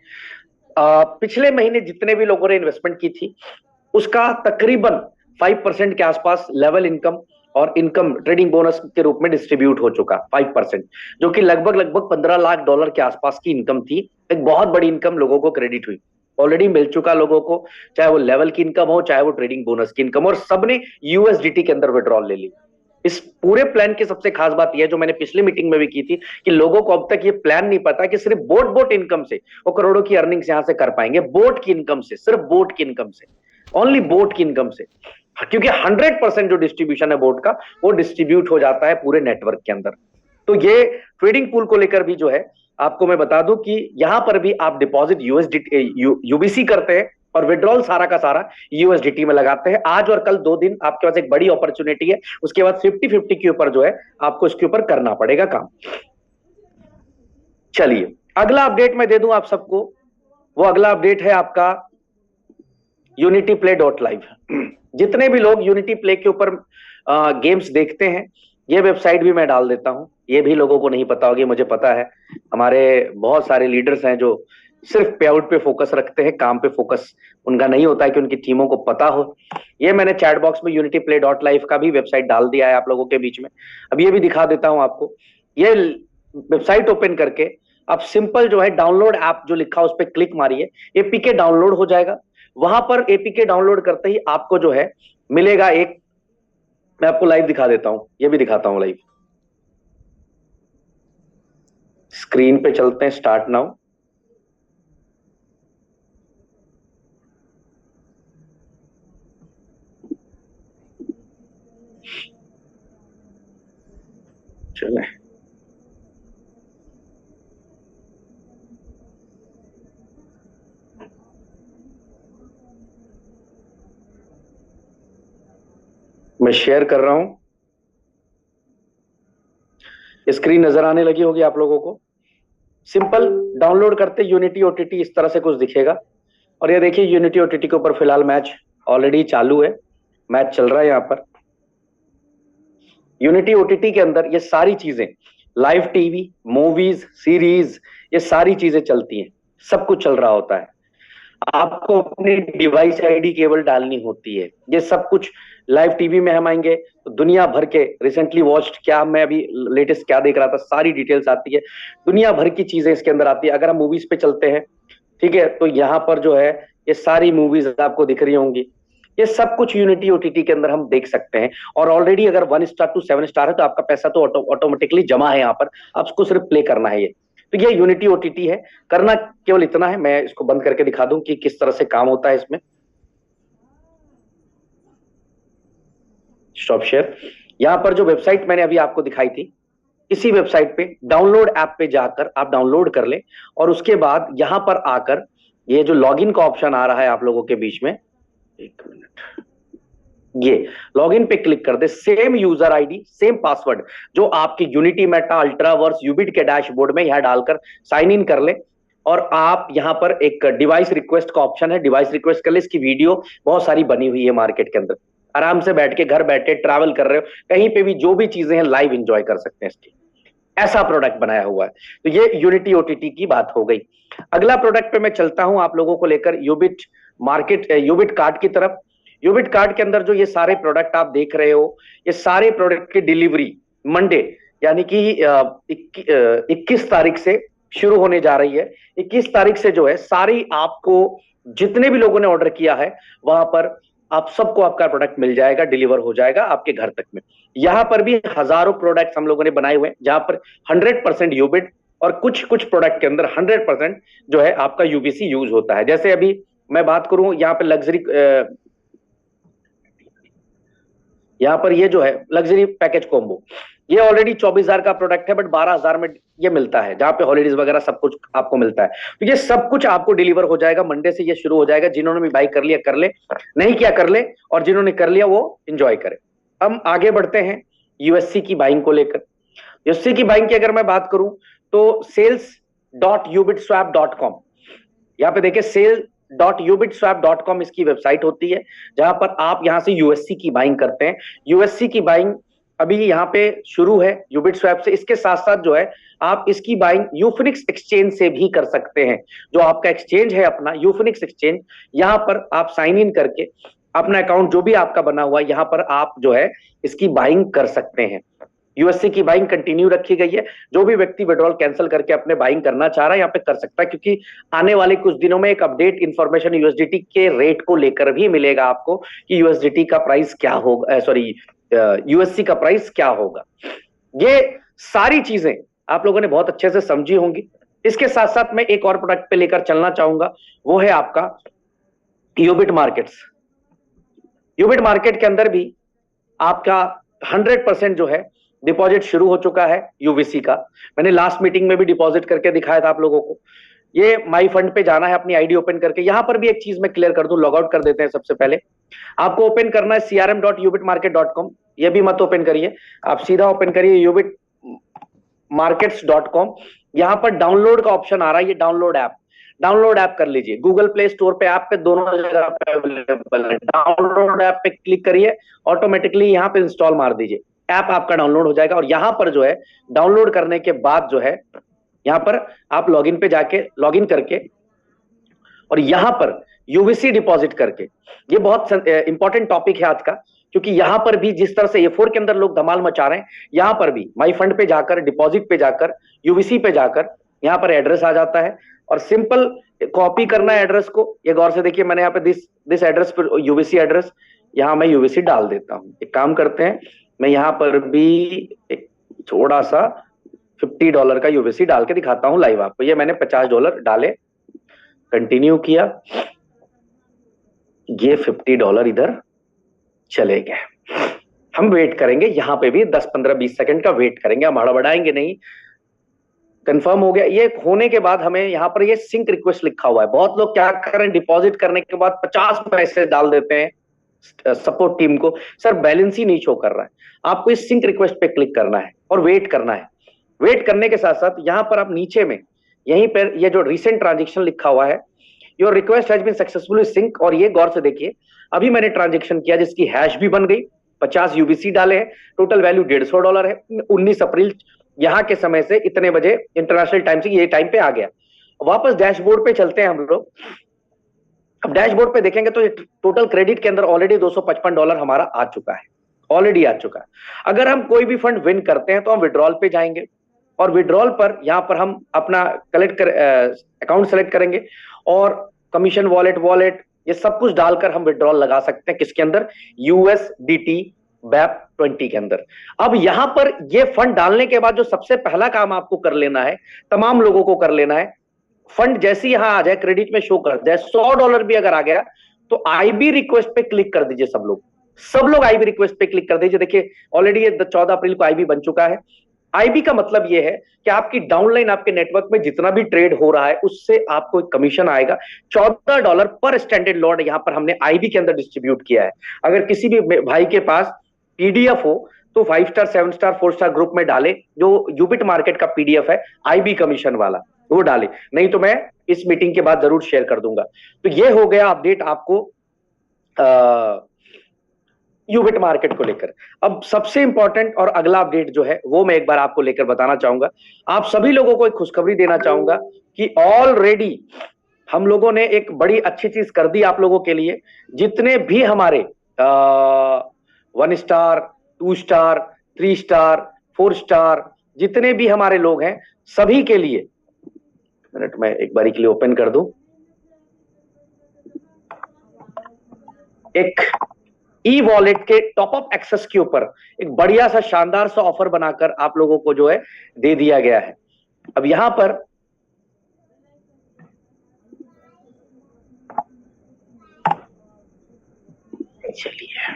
पिछले महीने जितने भी लोगों ने इन्वेस्टमेंट की थी उसका तकरीबन 5% के आसपास लेवल इनकम और इनकम ट्रेडिंग बोनस के रूप में डिस्ट्रीब्यूट हो चुका 5%, जो कि लगभग लगभग $15 लाख के आसपास की इनकम थी। एक बहुत बड़ी इनकम लोगों को क्रेडिट हुई, ऑलरेडी मिल चुका लोगों को, चाहे वो लेवल की इनकम हो चाहे वो ट्रेडिंग बोनस की इनकम, और सबने यूएसडीटी के अंदर विड्रॉल ले ली। इस पूरे प्लान की सबसे खास बात यह है, जो मैंने पिछली मीटिंग में भी की थी, कि लोगों को अब तक ये प्लान नहीं पता कि सिर्फ बोट इनकम से वो करोड़ों की अर्निंग्स यहां से कर पाएंगे। बोट की इनकम से, सिर्फ बोट की इनकम से, ओनली बोट की इनकम से, क्योंकि 100% जो डिस्ट्रीब्यूशन है बोट का वो डिस्ट्रीब्यूट हो जाता है पूरे नेटवर्क के अंदर। तो ये ट्रेडिंग पूल को लेकर भी जो है आपको मैं बता दूं कि यहां पर भी आप डिपॉजिट यूबीसी करते हैं और विड्रॉल सारा का सारा यूएसडीटी में लगाते हैं। आज और कल 2 दिन आपके पास एक बड़ी अपॉर्चुनिटी है, उसके बाद 50-50 के ऊपर जो है आपको इसके ऊपर करना पड़ेगा काम। चलिए अगला अपडेट मैं दे दूं आप सबको, वो अगला अपडेट है आपका unityplay.live। जितने भी लोग यूनिटी प्ले के ऊपर गेम्स देखते हैं, ये वेबसाइट भी मैं डाल देता हूं, ये भी लोगों को नहीं पता होगी, मुझे पता है। हमारे बहुत सारे लीडर्स हैं जो सिर्फ पे आउट पे फोकस रखते हैं, काम पे फोकस उनका नहीं होता है कि उनकी टीमों को पता हो। ये मैंने चैट बॉक्स में unityplay.live का भी वेबसाइट डाल दिया है आप लोगों के बीच में। अब ये भी दिखा देता हूं आपको। ये वेबसाइट ओपन करके आप सिंपल जो है डाउनलोड ऐप जो लिखा उस पर क्लिक मारिए, एपीके डाउनलोड हो जाएगा। वहां पर एपीके डाउनलोड करते ही आपको जो है मिलेगा एक, मैं आपको लाइव दिखा देता हूं, ये भी दिखाता हूं लाइव। स्क्रीन पे चलते हैं, स्टार्ट नाउ। चले मैं शेयर कर रहा हूं, स्क्रीन नजर आने लगी होगी आप लोगों को। सिंपल डाउनलोड करते यूनिटी ओटीटी इस तरह से कुछ दिखेगा, और ये देखिए यूनिटी ओटीटी के ऊपर फिलहाल मैच ऑलरेडी चालू है, मैच चल रहा है यहाँ पर। यूनिटी ओटीटी के अंदर ये सारी चीजें, लाइव टीवी, मूवीज, सीरीज, ये सारी चीजें चलती हैं, सब कुछ चल रहा होता है। आपको अपनी डिवाइस आईडी केवल डालनी होती है, ये सब कुछ लाइव टीवी में हम आएंगे तो दुनिया भर के रिसेंटली वॉच्ड, क्या मैं अभी लेटेस्ट क्या देख रहा था, सारी डिटेल्स आती है, दुनिया भर की चीजें इसके अंदर आती है। अगर हम मूवीज पे चलते हैं, ठीक है, तो यहाँ पर जो है ये सारी मूवीज आपको दिख रही होंगी, ये सब कुछ यूनिटी ओटीटी के अंदर हम देख सकते हैं। और ऑलरेडी अगर 1 स्टार टू 7 स्टार है तो आपका पैसा तो ऑटोमेटिकली जमा है यहाँ पर, आपको सिर्फ प्ले करना है। ये यूनिटी ओटीटी है, करना केवल इतना है। मैं इसको बंद करके दिखा दूं कि किस तरह से काम होता है इसमें। Stop share. यहां पर जो वेबसाइट मैंने अभी आपको दिखाई थी, इसी वेबसाइट पे डाउनलोड ऐप पे जाकर आप डाउनलोड कर ले, और उसके बाद यहां पर आकर ये जो लॉगिन का ऑप्शन आ रहा है आप लोगों के बीच में, एक मिनट, ये लॉगिन पे क्लिक कर दे। Same user ID, same password जो आपके यूनिटी मेटा, अल्ट्रावर्स, यूबिट के डैशबोर्ड में यहां डालकर साइन इन कर ले, और आप यहां पर एक डिवाइस रिक्वेस्ट का ऑप्शन है, डिवाइस रिक्वेस्ट कर ले। इसकी वीडियो बहुत सारी बनी हुई है मार्केट के अंदर, आराम से बैठ के, घर बैठे, ट्रैवल कर रहे हो, कहीं पे भी जो भी चीजें हैं लाइव एंजॉय कर सकते हैं इसकी। ऐसा प्रोडक्ट बनाया हुआ है। तो ये यूनिटी ओटीटी की बात हो गई। अगला प्रोडक्ट पे मैं चलता हूं आप लोगों को लेकर यूबिट मार्केट, यूबिट कार्ड की तरफ। यूबिट कार्ड के अंदर जो ये सारे प्रोडक्ट आप देख रहे हो, ये सारे प्रोडक्ट की डिलीवरी मंडे यानी कि 21 तारीख से शुरू होने जा रही है। 21 तारीख से जो है सारी आपको, जितने भी लोगों ने ऑर्डर किया है वहां पर आप सबको आपका प्रोडक्ट मिल जाएगा, डिलीवर हो जाएगा आपके घर तक में। यहां पर भी हजारों प्रोडक्ट्स हम लोगों ने बनाए हुए हैं, जहां पर 100% यूबिट, और कुछ कुछ प्रोडक्ट के अंदर 100% जो है आपका यूबीसी यूज होता है। जैसे अभी मैं बात करूं यहाँ पे लग्जरी, यहाँ पर ये जो है लग्जरी पैकेज कॉम्बो, ये ऑलरेडी 24,000 का प्रोडक्ट है, बट 12,000 में ये मिलता है, जहां पे हॉलीडेज वगैरह सब कुछ आपको मिलता है। तो ये सब कुछ आपको डिलीवर हो जाएगा, मंडे से ये शुरू हो जाएगा। जिन्होंने भी बाई कर लिया कर ले, नहीं किया कर ले, और जिन्होंने कर लिया वो एंजॉय करे। हम आगे बढ़ते हैं यूएससी की बाइंग को लेकर। यूएससी की बाइंग की अगर मैं बात करूं तो sales.ubitswap.com, यहाँ पे देखिए sales.ubitswap.com इसकी वेबसाइट होती है, जहां पर आप यहां से यूएससी की बाइंग करते हैं। यूएससी की बाइंग अभी यहाँ पे शुरू है यूबिट स्वैप से। इसके साथ साथ जो है आप इसकी बाइंग यूफिनिक्स एक्सचेंज से भी कर सकते हैं। जो आपका एक्सचेंज है अपना यूफिनिक्स एक्सचेंज, यहाँ पर आप साइन इन करके अपना अकाउंट जो भी आपका बना हुआ है यहाँ पर आप जो है इसकी बाइंग कर सकते हैं। यूएससी की बाइंग कंटिन्यू रखी गई है। जो भी व्यक्ति विड्रॉल कैंसिल करके अपने बाइंग करना चाह रहा है यहाँ पे कर सकता है, क्योंकि आने वाले कुछ दिनों में एक अपडेट इंफॉर्मेशन यूएसडीटी के रेट को लेकर भी मिलेगा आपको कि यूएसडीटी का प्राइस क्या होगा, सॉरी यूएससी का प्राइस क्या होगा। ये सारी चीजें आप लोगों ने बहुत अच्छे से समझी होंगी। इसके साथ साथ मैं एक और प्रोडक्ट पे लेकर चलना चाहूंगा, वो है आपका यूबिट मार्केट्स। यूबिट मार्केट के अंदर भी आपका 100% जो है डिपॉजिट शुरू हो चुका है यूवीसी का। मैंने लास्ट मीटिंग में भी डिपॉजिट करके दिखाया था आप लोगों को। ये माई फंड पे जाना है, अपनी आईडी ओपन करके। यहां पर भी एक चीज मैं क्लियर कर दूं, लॉग आउट कर देते हैं। सबसे पहले आपको ओपन करना है crm.ubitmarket.com। ये भी मत ओपन करिए, आप सीधा ओपन करिए ubitmarkets.com। यहां पर डाउनलोड का ऑप्शन आ रहा है, ये डाउनलोड ऐप कर लीजिए। गूगल प्ले स्टोर पे, ऐप पे, दोनों जगह पे अवेलेबल है। डाउनलोड ऐप पे क्लिक करिए, ऑटोमेटिकली यहाँ पे इंस्टॉल मार दीजिए, ऐप आपका डाउनलोड हो जाएगा। और यहाँ पर जो है डाउनलोड करने के बाद जो है यहाँ पर आप लॉगिन पे जाके लॉगिन करके और यहाँ पर यूवीसी डिपॉजिट करके, ये बहुत इंपॉर्टेंट टॉपिक है आज का, क्योंकि यहाँ पर भी जिस तरह से A4 के अंदर लोग धमाल मचा रहे हैं, यहाँ पर भी माई फंड पे जाकर, डिपॉजिट पे जाकर, यूवीसी पे जाकर यहाँ पर एड्रेस आ जाता है और सिंपल कॉपी करना है एड्रेस को। ये गौर से देखिए, मैंने यहाँ पे दिस एड्रेस पर यूवीसी एड्रेस, यहाँ मैं यूवीसी डाल देता हूँ। एक काम करते हैं, मैं यहाँ पर भी एक थोड़ा सा $50 का यूवीसी डाल के दिखाता हूँ लाइव आपको। ये मैंने $50 डाले, कंटिन्यू किया, ये $50 इधर चले गए। हम वेट करेंगे यहाँ पे भी 10, 15, 20 सेकंड का वेट करेंगे, हम हड़बड़ाएंगे नहीं। कंफर्म हो गया। ये होने के बाद हमें यहाँ पर ये सिंक रिक्वेस्ट लिखा हुआ है। बहुत लोग क्या करें, डिपॉजिट करने के बाद 50 मैसेज डाल देते हैं सपोर्ट टीम को, सर बैलेंस ही नहीं शो कर रहा है। आपको इस सिंक रिक्वेस्ट पे क्लिक करना है और वेट करना है। वेट करने के साथ साथ यहाँ पर आप नीचे में यहीं पर ये जो रिसेंट ट्रांजेक्शन लिखा हुआ है, your request has been successfully sync, और ये गौर से देखिए, अभी मैंने ट्रांजेक्शन किया जिसकी हैश भी बन गई, 50 यूबीसी डाले हैं, टोटल वैल्यू $150 है। 19 अप्रैल यहाँ के समय से इतने बजे इंटरनेशनल टाइम से ये टाइम पे आ गया। वापस डैशबोर्ड पे चलते हैं हम लोग। अब डैशबोर्ड पे देखेंगे तो टोटल क्रेडिट के अंदर ऑलरेडी $255 हमारा आ चुका है, ऑलरेडी आ चुका है। अगर हम कोई भी फंड विन करते हैं तो हम विड्रॉल पे जाएंगे और विड्रॉल पर यहाँ पर हम अपना अकाउंट सेलेक्ट करेंगे और कमीशन वॉलेट ये सब कुछ डालकर हम विड्रॉल लगा सकते हैं। किसके अंदर? USDT BAP 20 के अंदर। अब यहां पर ये फंड डालने के बाद जो सबसे पहला काम आपको कर लेना है, तमाम लोगों को कर लेना है, फंड जैसे यहां आ जाए, क्रेडिट में शो कर जाए, $100 भी अगर आ गया तो IB रिक्वेस्ट पे क्लिक कर दीजिए। सब लोग IB रिक्वेस्ट पे क्लिक कर दीजिए। देखिए ऑलरेडी 14 अप्रैल को IB बन चुका है। IB का मतलब यह है कि आपकी डाउनलाइन, आपके नेटवर्क में जितना भी ट्रेड हो रहा है उससे आपको एक कमीशन आएगा। $14 पर स्टैंडर्ड लॉट यहां पर हमने IB के अंदर डिस्ट्रीब्यूट किया है। अगर किसी भी भाई के पास PDF हो तो 5 स्टार, 7 स्टार, 4 स्टार ग्रुप में डाले, जो यूबिट मार्केट का PDF है IB कमीशन वाला, वो डाले, नहीं तो मैं इस मीटिंग के बाद जरूर शेयर कर दूंगा। तो ये हो गया अपडेट आपको यूबिट मार्केट को लेकर। अब सबसे इंपॉर्टेंट और अगला अपडेट जो है वो मैं एक बार आपको लेकर बताना चाहूंगा। आप सभी लोगों को एक खुशखबरी देना चाहूंगा कि ऑलरेडी हम लोगों ने एक बड़ी अच्छी चीज कर दी आप लोगों के लिए। जितने भी हमारे 1 स्टार, 2 स्टार, 3 स्टार, 4 स्टार, जितने भी हमारे लोग हैं, सभी के लिए, मिनट में एक बारी के लिए ओपन कर दूं, एक ई वॉलेट के टॉपअप एक्सेस के ऊपर एक बढ़िया सा शानदार सा ऑफर बनाकर आप लोगों को जो है दे दिया गया है। अब यहां पर चलिए,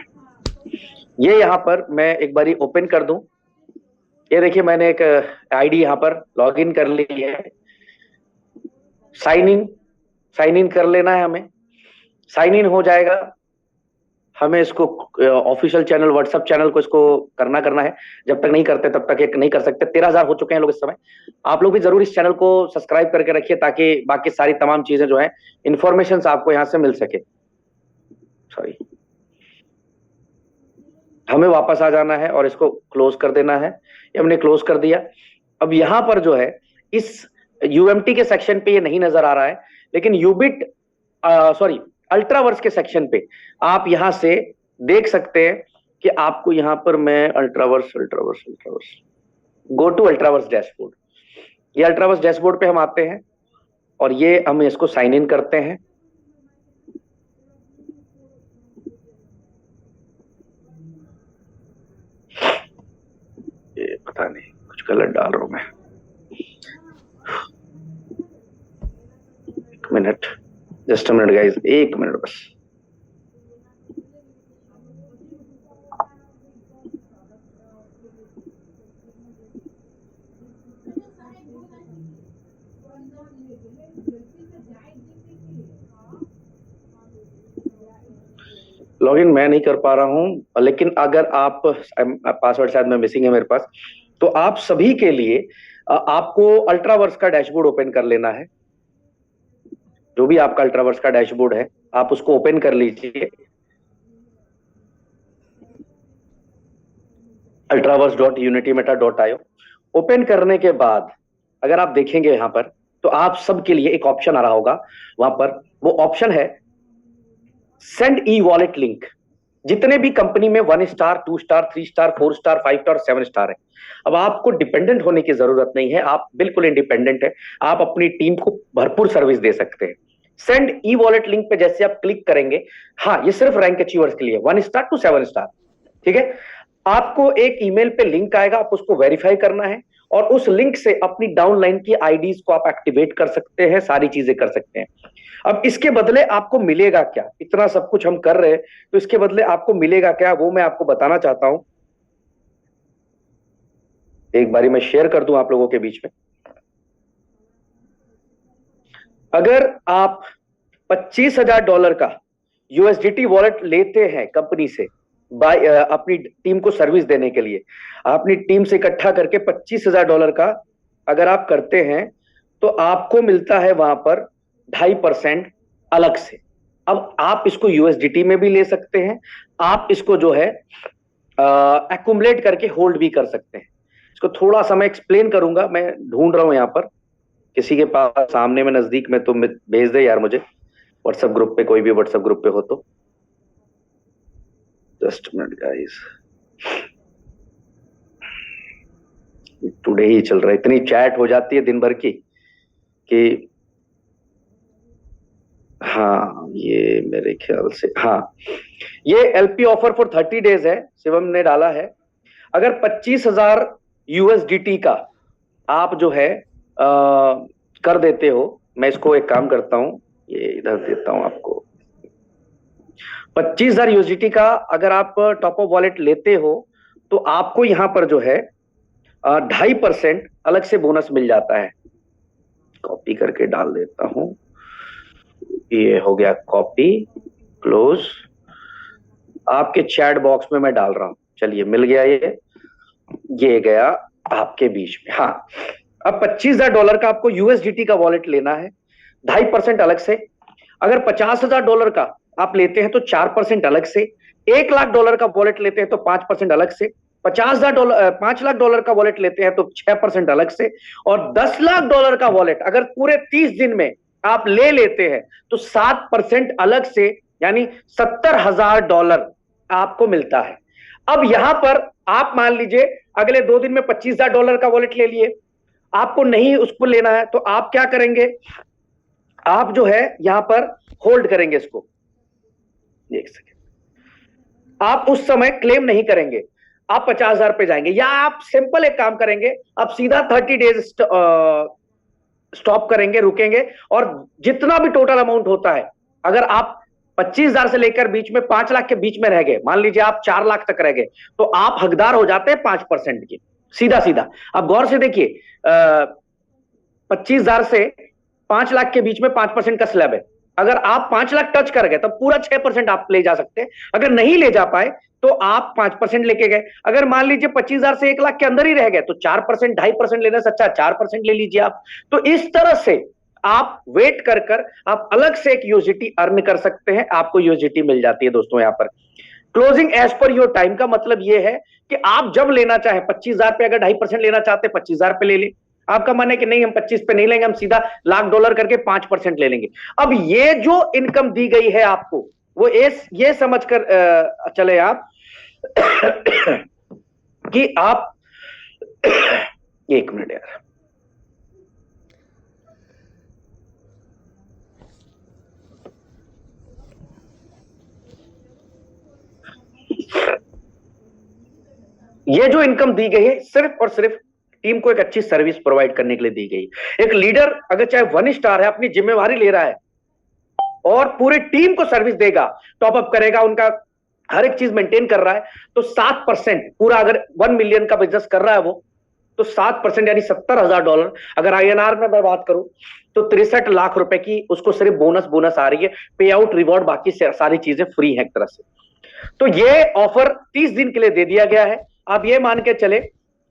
ये यहां पर मैं एक बारी ओपन कर दूं। ये देखिए, मैंने एक आईडी यहां पर लॉग इन कर ली है। साइन इन कर लेना है हमें। साइन इन हो जाएगा, हमें इसको ऑफिशियल चैनल, व्हाट्सएप चैनल को इसको करना है। जब तक नहीं करते तब तक एक नहीं कर सकते। 13,000 हो चुके हैं लोग इस समय। आप लोग भी जरूर इस चैनल को सब्सक्राइब करके रखिए ताकि बाकी सारी तमाम चीजें जो है, इंफॉर्मेशन आपको यहां से मिल सके। सॉरी, हमें वापस आ जाना है और इसको क्लोज कर देना है। ये हमने क्लोज कर दिया। अब यहां पर जो है इस यूएमटी के सेक्शन पे ये नहीं नजर आ रहा है, लेकिन यूबिट सॉरी अल्ट्रावर्स के सेक्शन पे आप यहां से देख सकते हैं कि आपको यहां पर मैं अल्ट्रावर्स अल्ट्रावर्स अल्ट्रावर्स गो टू अल्ट्रावर्स डैशबोर्ड, ये अल्ट्रावर्स डैशबोर्ड पे हम आते हैं और ये हम इसको साइन इन करते हैं। ये पता नहीं कुछ गलत डाल रहा हूं मैं, एक minute, just a minute guys, एक मिनट बस। लॉगिन मैं नहीं कर पा रहा हूं, लेकिन अगर आप पासवर्ड शायद मैं मिसिंग है मेरे पास, तो आप सभी के लिए आपको अल्ट्रावर्स का डैशबोर्ड ओपन कर लेना है। जो भी आपका अल्ट्रावर्स का डैशबोर्ड है आप उसको ओपन कर लीजिए, ultraverse.unitymeta.io। ओपन करने के बाद अगर आप देखेंगे यहां पर तो आप सबके लिए एक ऑप्शन आ रहा होगा, वहां पर वो ऑप्शन है सेंड ई वॉलेट लिंक। जितने भी कंपनी में 1 star 2 star 3 star 4 star 5 star 7 star है, अब आपको डिपेंडेंट होने की जरूरत नहीं है, आप बिल्कुल इंडिपेंडेंट है, आप अपनी टीम को भरपूर सर्विस दे सकते हैं। सेंड ई वॉलेट लिंक पे जैसे आप क्लिक करेंगे, हाँ ये सिर्फ रैंक अचीवर्स के लिए 1 स्टार टू 7 स्टार, ठीक है। आपको एक ईमेल पे लिंक आएगा, आप उसको वेरीफाई करना है और उस लिंक से अपनी डाउनलाइन की आईडीज को आप एक्टिवेट कर सकते हैं, सारी चीजें कर सकते हैं। अब इसके बदले आपको मिलेगा क्या, इतना सब कुछ हम कर रहे हैं तो इसके बदले आपको मिलेगा क्या, वो मैं आपको बताना चाहता हूं। एक बारी मैं शेयर कर दूं आप लोगों के बीच में। अगर आप $25,000 का यूएसडीटी वॉलेट लेते हैं कंपनी से बाय अपनी टीम को सर्विस देने के लिए, अपनी टीम से इकट्ठा करके $25,000 का अगर आप करते हैं तो आपको मिलता है वहां पर 2.5% अलग से। अब आप इसको यूएसडीटी में भी ले सकते हैं, आप इसको जो है एक्युमुलेट करके होल्ड भी कर सकते हैं। इसको थोड़ा सा मैं एक्सप्लेन करूंगा, मैं ढूंढ रहा हूं यहां पर किसी के पास सामने में नजदीक में, तो भेज दे यार मुझे व्हाट्सएप ग्रुप पे, कोई भी व्हाट्सएप ग्रुप पे हो तो। Just minute guys, today he चल रहा है, इतनी चैट हो जाती है दिन भर की कि हाँ ये मेरे ख्याल से, हाँ ये एलपी ऑफर फॉर 30 डेज है, शिवम ने डाला है। अगर 25,000 यूएसडीटी का आप जो है कर देते हो, मैं इसको एक काम करता हूं, ये इधर देता हूं आपको। 25,000 यूएसडीटी का अगर आप टॉप अप वॉलेट लेते हो तो आपको यहां पर जो है 2.5% अलग से बोनस मिल जाता है। कॉपी करके डाल देता हूं, ये हो गया कॉपी, क्लोज, आपके चैट बॉक्स में मैं डाल रहा हूं। चलिए मिल गया, ये गया आपके बीच में। हाँ, अब $25,000 का आपको यूएसडीटी का वॉलेट लेना है, 2.5% अलग से। अगर $50,000 का आप लेते हैं तो 4% अलग से। $1,00,000 का वॉलेट लेते हैं तो 5% अलग से। $5,00,000 का वॉलेट लेते हैं तो 6% अलग से। और $10,00,000 का वॉलेट अगर पूरे 30 दिन में आप ले लेते हैं तो 7% अलग से, यानी $70,000 आपको मिलता है। अब यहां पर आप मान लीजिए अगले 2 दिन में $25,000 का वॉलेट ले लिए, आपको नहीं उसको लेना है तो आप क्या करेंगे, आप जो है यहां पर होल्ड करेंगे इसको, एक सेकेंड, आप उस समय क्लेम नहीं करेंगे, आप 50,000 पे जाएंगे, या आप सिंपल एक काम करेंगे, आप सीधा 30 डेज स्टॉप करेंगे, रुकेंगे, और जितना भी टोटल अमाउंट होता है, अगर आप 25,000 से लेकर बीच में 5 लाख के बीच में रह गए, मान लीजिए आप 4 लाख तक रह गए, तो आप हकदार हो जाते हैं 5% की, सीधा सीधा। आप गौर से देखिए, 25,000 से 5 लाख के बीच में 5% का स्लैब है। अगर आप 5 लाख टच कर गए तब पूरा 6% आप ले जा सकते हैं। अगर नहीं ले जा पाए तो आप 5% लेके गए। अगर मान लीजिए 25,000 से 1 लाख के अंदर ही रह गए तो 4%, 2.5% लेने से अच्छा 4% ले लीजिए आप। तो इस तरह से आप वेट कर आप अलग से एक यूएसडीटी अर्न कर सकते हैं, आपको यूएसडीटी मिल जाती है दोस्तों। यहां पर closing as per your time का मतलब यह है कि आप जब लेना चाहे 25,000 पे, अगर 2.5% लेना चाहते 25,000 पे ले ले। आपका मन है कि नहीं हम 25 पे नहीं लेंगे, हम सीधा $1,00,000 करके 5% ले लेंगे। अब ये जो इनकम दी गई है आपको, वो ये समझकर चले आप कि आप एक मिनट यार, ये जो इनकम दी गई है सिर्फ और सिर्फ टीम को एक अच्छी सर्विस प्रोवाइड करने के लिए दी गई। एक लीडर अगर चाहे 1 स्टार है, अपनी जिम्मेवारी ले रहा है और पूरे टीम को सर्विस देगा, टॉप अप करेगा, उनका हर एक चीज मेंटेन कर रहा है, तो 7% पूरा, अगर 1 मिलियन का बिजनेस कर रहा है वो, तो 7% यानी $70,000, अगर INR में मैं बात करूं तो 63 लाख रुपए की उसको सिर्फ बोनस आ रही है। पे आउट, रिवॉर्ड, बाकी सारी चीजें फ्री है एक तरह से। तो ये ऑफर 30 दिन के लिए दे दिया गया है। आप ये मान के चले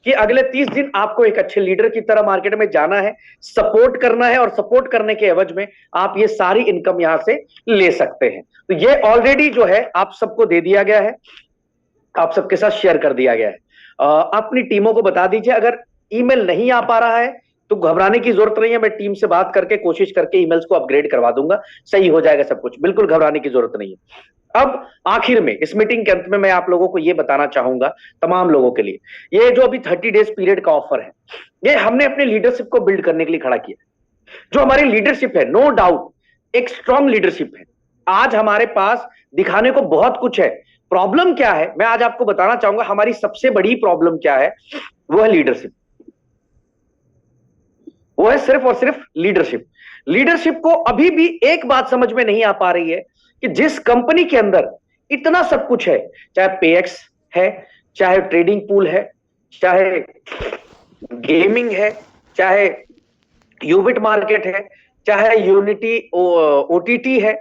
कि अगले 30 दिन आपको एक अच्छे लीडर की तरह मार्केट में जाना है, सपोर्ट करना है, और सपोर्ट करने के एवज में आप ये सारी इनकम यहां से ले सकते हैं। तो ये ऑलरेडी जो है आप सबको दे दिया गया है, आप सबके साथ शेयर कर दिया गया है। अपनी टीमों को बता दीजिए, अगर ईमेल नहीं आ पा रहा है तो घबराने की जरूरत नहीं है, मैं टीम से बात करके कोशिश करके ईमेल्स को अपग्रेड करवा दूंगा, सही हो जाएगा सब कुछ, बिल्कुल घबराने की जरूरत नहीं है। अब आखिर में इस मीटिंग के अंत में मैं आप लोगों को यह बताना चाहूंगा, तमाम लोगों के लिए, ये जो अभी 30 डेज पीरियड का ऑफर है, ये हमने अपने लीडरशिप को बिल्ड करने के लिए खड़ा किया। जो हमारी लीडरशिप है, नो डाउट एक स्ट्रॉन्ग लीडरशिप है। आज हमारे पास दिखाने को बहुत कुछ है। प्रॉब्लम क्या है, मैं आज आपको बताना चाहूंगा। हमारी सबसे बड़ी प्रॉब्लम क्या है, वो है लीडरशिप। वो है सिर्फ और सिर्फ लीडरशिप। लीडरशिप को अभी भी एक बात समझ में नहीं आ पा रही है कि जिस कंपनी के अंदर इतना सब कुछ है, चाहे पेएक्स है, चाहे ट्रेडिंग पूल है, चाहे गेमिंग है, चाहे यूबिट मार्केट है, चाहे यूनिटी ओटीटी है,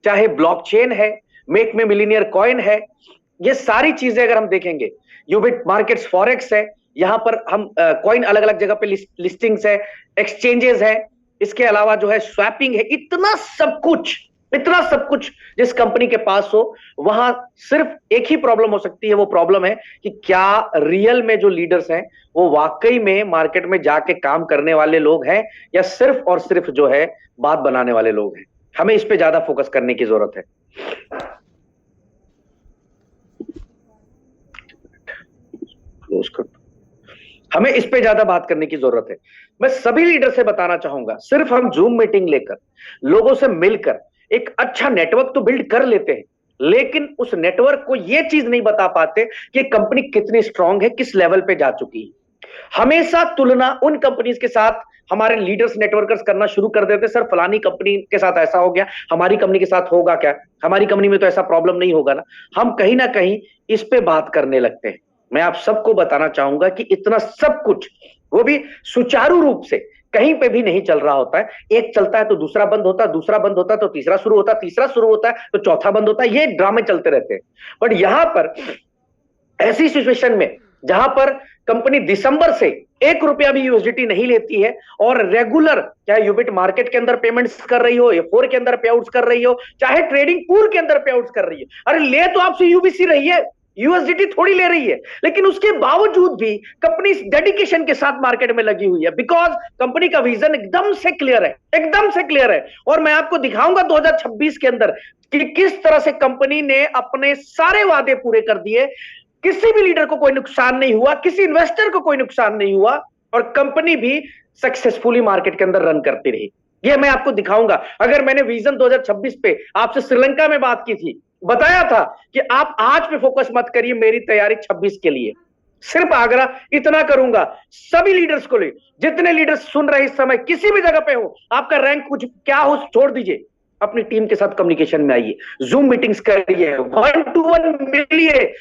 चाहे ब्लॉकचेन है, मेक में मिलीनियर कॉइन है, ये सारी चीजें अगर हम देखेंगे, यूबिट मार्केट्स फॉरेक्स है, यहां पर हम कॉइन अलग अलग जगह पे लिस्टिंग्स है, एक्सचेंजेस है, इसके अलावा जो है स्वैपिंग है, इतना सब कुछ जिस कंपनी के पास हो, वहां सिर्फ एक ही प्रॉब्लम हो सकती है। वो प्रॉब्लम है कि क्या रियल में जो लीडर्स हैं वो वाकई में मार्केट में जाके काम करने वाले लोग हैं, या सिर्फ और सिर्फ जो है बात बनाने वाले लोग हैं। हमें इस पे ज्यादा फोकस करने की जरूरत है। क्लोज कर, हमें इस पे ज्यादा बात करने की जरूरत है। मैं सभी लीडर से बताना चाहूंगा, सिर्फ हम जूम मीटिंग लेकर, लोगों से मिलकर एक अच्छा नेटवर्क तो बिल्ड कर लेते हैं, लेकिन उस नेटवर्क को यह चीज नहीं बता पाते कि कंपनी कितनी स्ट्रांग है, किस लेवल पे जा चुकी है। हमेशा तुलना उन कंपनीज के साथ हमारे लीडर्स नेटवर्कर्स करना शुरू कर देते, सर फलानी कंपनी के साथ ऐसा हो गया, हमारी कंपनी के साथ होगा क्या, हमारी कंपनी में तो ऐसा प्रॉब्लम नहीं होगा ना। हम कहीं ना कहीं इस पे बात करने लगते हैं। मैं आप सबको बताना चाहूंगा कि इतना सब कुछ, वो भी सुचारू रूप से, कहीं पे भी नहीं चल रहा होता है। एक चलता है तो दूसरा बंद होता है, दूसरा बंद होता है तो तीसरा शुरू होता है, तीसरा शुरू होता है तो चौथा बंद होता है, ये ड्रामे चलते रहते हैं। बट यहां पर ऐसी सिचुएशन में जहां पर कंपनी दिसंबर से ₹1 भी यूएसडीटी नहीं लेती है और रेगुलर, चाहे यूबिट मार्केट के अंदर पेमेंट्स कर रही हो, F4 के अंदर पे आउट्स कर रही हो, चाहे ट्रेडिंग पूल के अंदर पे आउट्स कर रही है, अरे ले तो आपसे यूबीसी रही है, यूएसडीटी थोड़ी ले रही है, लेकिन उसके बावजूद भी कंपनी डेडिकेशन के साथ मार्केट में लगी हुई है, बिकॉज कंपनी का विजन एकदम से क्लियर है, एकदम से क्लियर है। और मैं आपको दिखाऊंगा 2026 के अंदर कि किस तरह से कंपनी ने अपने सारे वादे पूरे कर दिए, किसी भी लीडर को कोई नुकसान नहीं हुआ, किसी इन्वेस्टर को कोई नुकसान नहीं हुआ, और कंपनी भी सक्सेसफुली मार्केट के अंदर रन करती रही। ये मैं आपको दिखाऊंगा। अगर मैंने विजन 2026 पे आपसे श्रीलंका में बात की थी, बताया था कि आप आज पे फोकस मत करिए, मेरी तैयारी 26 के लिए, सिर्फ आग्रह इतना करूंगा सभी लीडर्स को ले, जितने लीडर्स सुन रहे इस समय, किसी भी जगह पे हो, आपका रैंक कुछ क्या हो छोड़ दीजिए, अपनी टीम के साथ कम्युनिकेशन में आइए, जूम मीटिंग्स करिए, 1-to-1 मिलिए।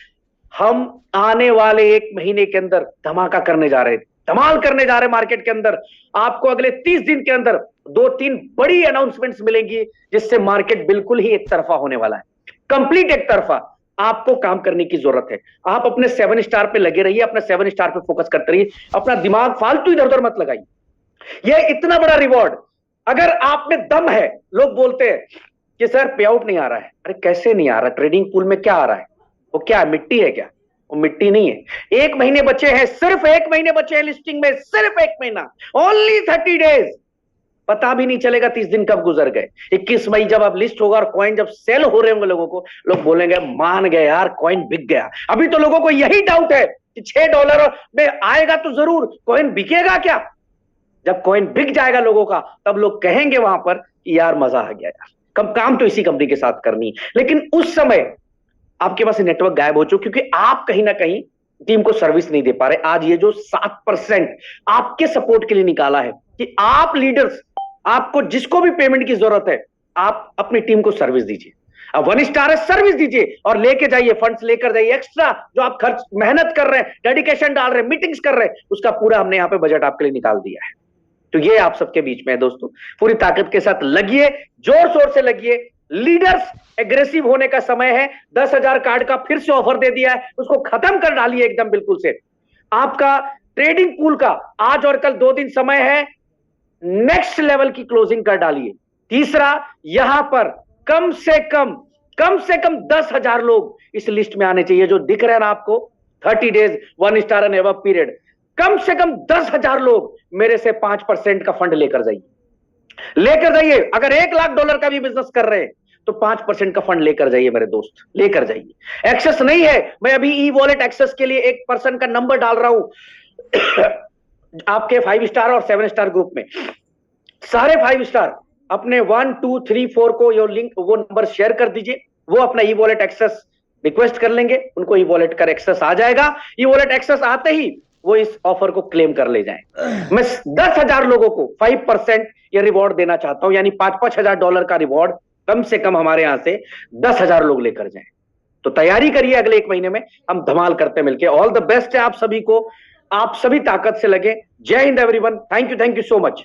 हम आने वाले 1 महीने के अंदर धमाका करने जा रहे हैं, धमाल करने जा रहे हैं मार्केट के अंदर। आपको अगले 30 दिन के अंदर 2-3 बड़ी अनाउंसमेंट्स मिलेंगी, जिससे मार्केट बिल्कुल ही एक तरफा होने वाला है, कंप्लीट एक तरफा। आपको काम करने की जरूरत है। आप अपने 7 स्टार पे लगे रहिए, अपने 7 स्टार पे फोकस करते रहिए, अपना दिमाग फालतू इधर उधर मत लगाइए। यह इतना बड़ा रिवॉर्ड, अगर आप में दम है, लोग बोलते हैं कि सर पे आउट नहीं आ रहा है, अरे कैसे नहीं आ रहा, ट्रेडिंग पूल में क्या आ रहा है, वो क्या है, मिट्टी है क्या? वो मिट्टी नहीं है। 1 महीने बचे हैं, सिर्फ 1 महीने बचे हैं लिस्टिंग में, सिर्फ 1 महीना, ओनली 30 डेज। पता भी नहीं चलेगा 30 दिन कब गुजर गए। 21 मई जब अब लिस्ट होगा और कॉइन जब सेल हो रहे होंगे लोगों को, लोग बोलेंगे मान गए यार, कॉइन बिक गया। अभी तो लोगों को यही डाउट है कि $6 में आएगा तो जरूर, कॉइन बिकेगा क्या? जब कॉइन बिक जाएगा लोगों का, तब लोग कहेंगे वहां पर कि यार मजा आ गया यार, कम काम तो इसी कंपनी के साथ करनी। लेकिन उस समय आपके पास नेटवर्क गायब हो चुका, क्योंकि आप कहीं ना कहीं टीम को सर्विस नहीं दे पा रहे। आज ये जो 7% आपके सपोर्ट के लिए निकाला है कि आप लीडर्स, आपको जिसको भी पेमेंट की जरूरत है, आप अपनी टीम को सर्विस दीजिए। अब 1 स्टार है, सर्विस दीजिए और लेके जाइए, फंड्स लेकर जाइए। एक्स्ट्रा जो आप खर्च मेहनत कर रहे हैं, डेडिकेशन डाल रहे हैं, मीटिंग्स कर रहे हैं, उसका पूरा हमने यहाँ पे बजट आपके लिए निकाल दिया है। तो ये आप सबके बीच में है दोस्तों, पूरी ताकत के साथ लगिए, जोर शोर से लगिए। लीडर्स एग्रेसिव होने का समय है। 10,000 कार्ड का फिर से ऑफर दे दिया है, उसको खत्म कर डालिए एकदम बिल्कुल से। आपका ट्रेडिंग पूल का आज और कल 2 दिन समय है, नेक्स्ट लेवल की क्लोजिंग कर डालिए। तीसरा, यहां पर कम से कम 10,000 लोग इस लिस्ट में आने चाहिए, जो दिख रहे हैं ना आपको, 30 days 1 star and above period. कम से कम 10,000 लोग मेरे से 5% का फंड लेकर जाइए। अगर $1,00,000 का भी बिजनेस कर रहे हैं तो 5% का फंड लेकर जाइए मेरे दोस्त, लेकर जाइए। एक्सेस नहीं है, मैं अभी ई वॉलेट एक्सेस के लिए एक पर्सन का नंबर डाल रहा हूं आपके 5 स्टार और 7 स्टार ग्रुप में। सारे 5 स्टार अपने 1 2 3 4 को यो लिंक, वो नंबर शेयर कर दीजिए। वो अपना ई वॉलेट एक्सेस रिक्वेस्ट कर लेंगे, उनको ई वॉलेट का एक्सेस आ जाएगा। ई वॉलेट एक्सेस आते ही वो इस ऑफर को क्लेम कर ले जाएं। मैं 10,000 लोगों को 5% ये रिवॉर्ड देना चाहता हूं, यानी $5,000 का रिवॉर्ड कम से कम हमारे यहां से 10,000 लोग लेकर जाएं। तो तैयारी करिए, अगले 1 महीने में हम धमाल करते मिलके। ऑल द बेस्ट है आप सभी को, आप सभी ताकत से लगे। जय Hind everyone, thank you so much.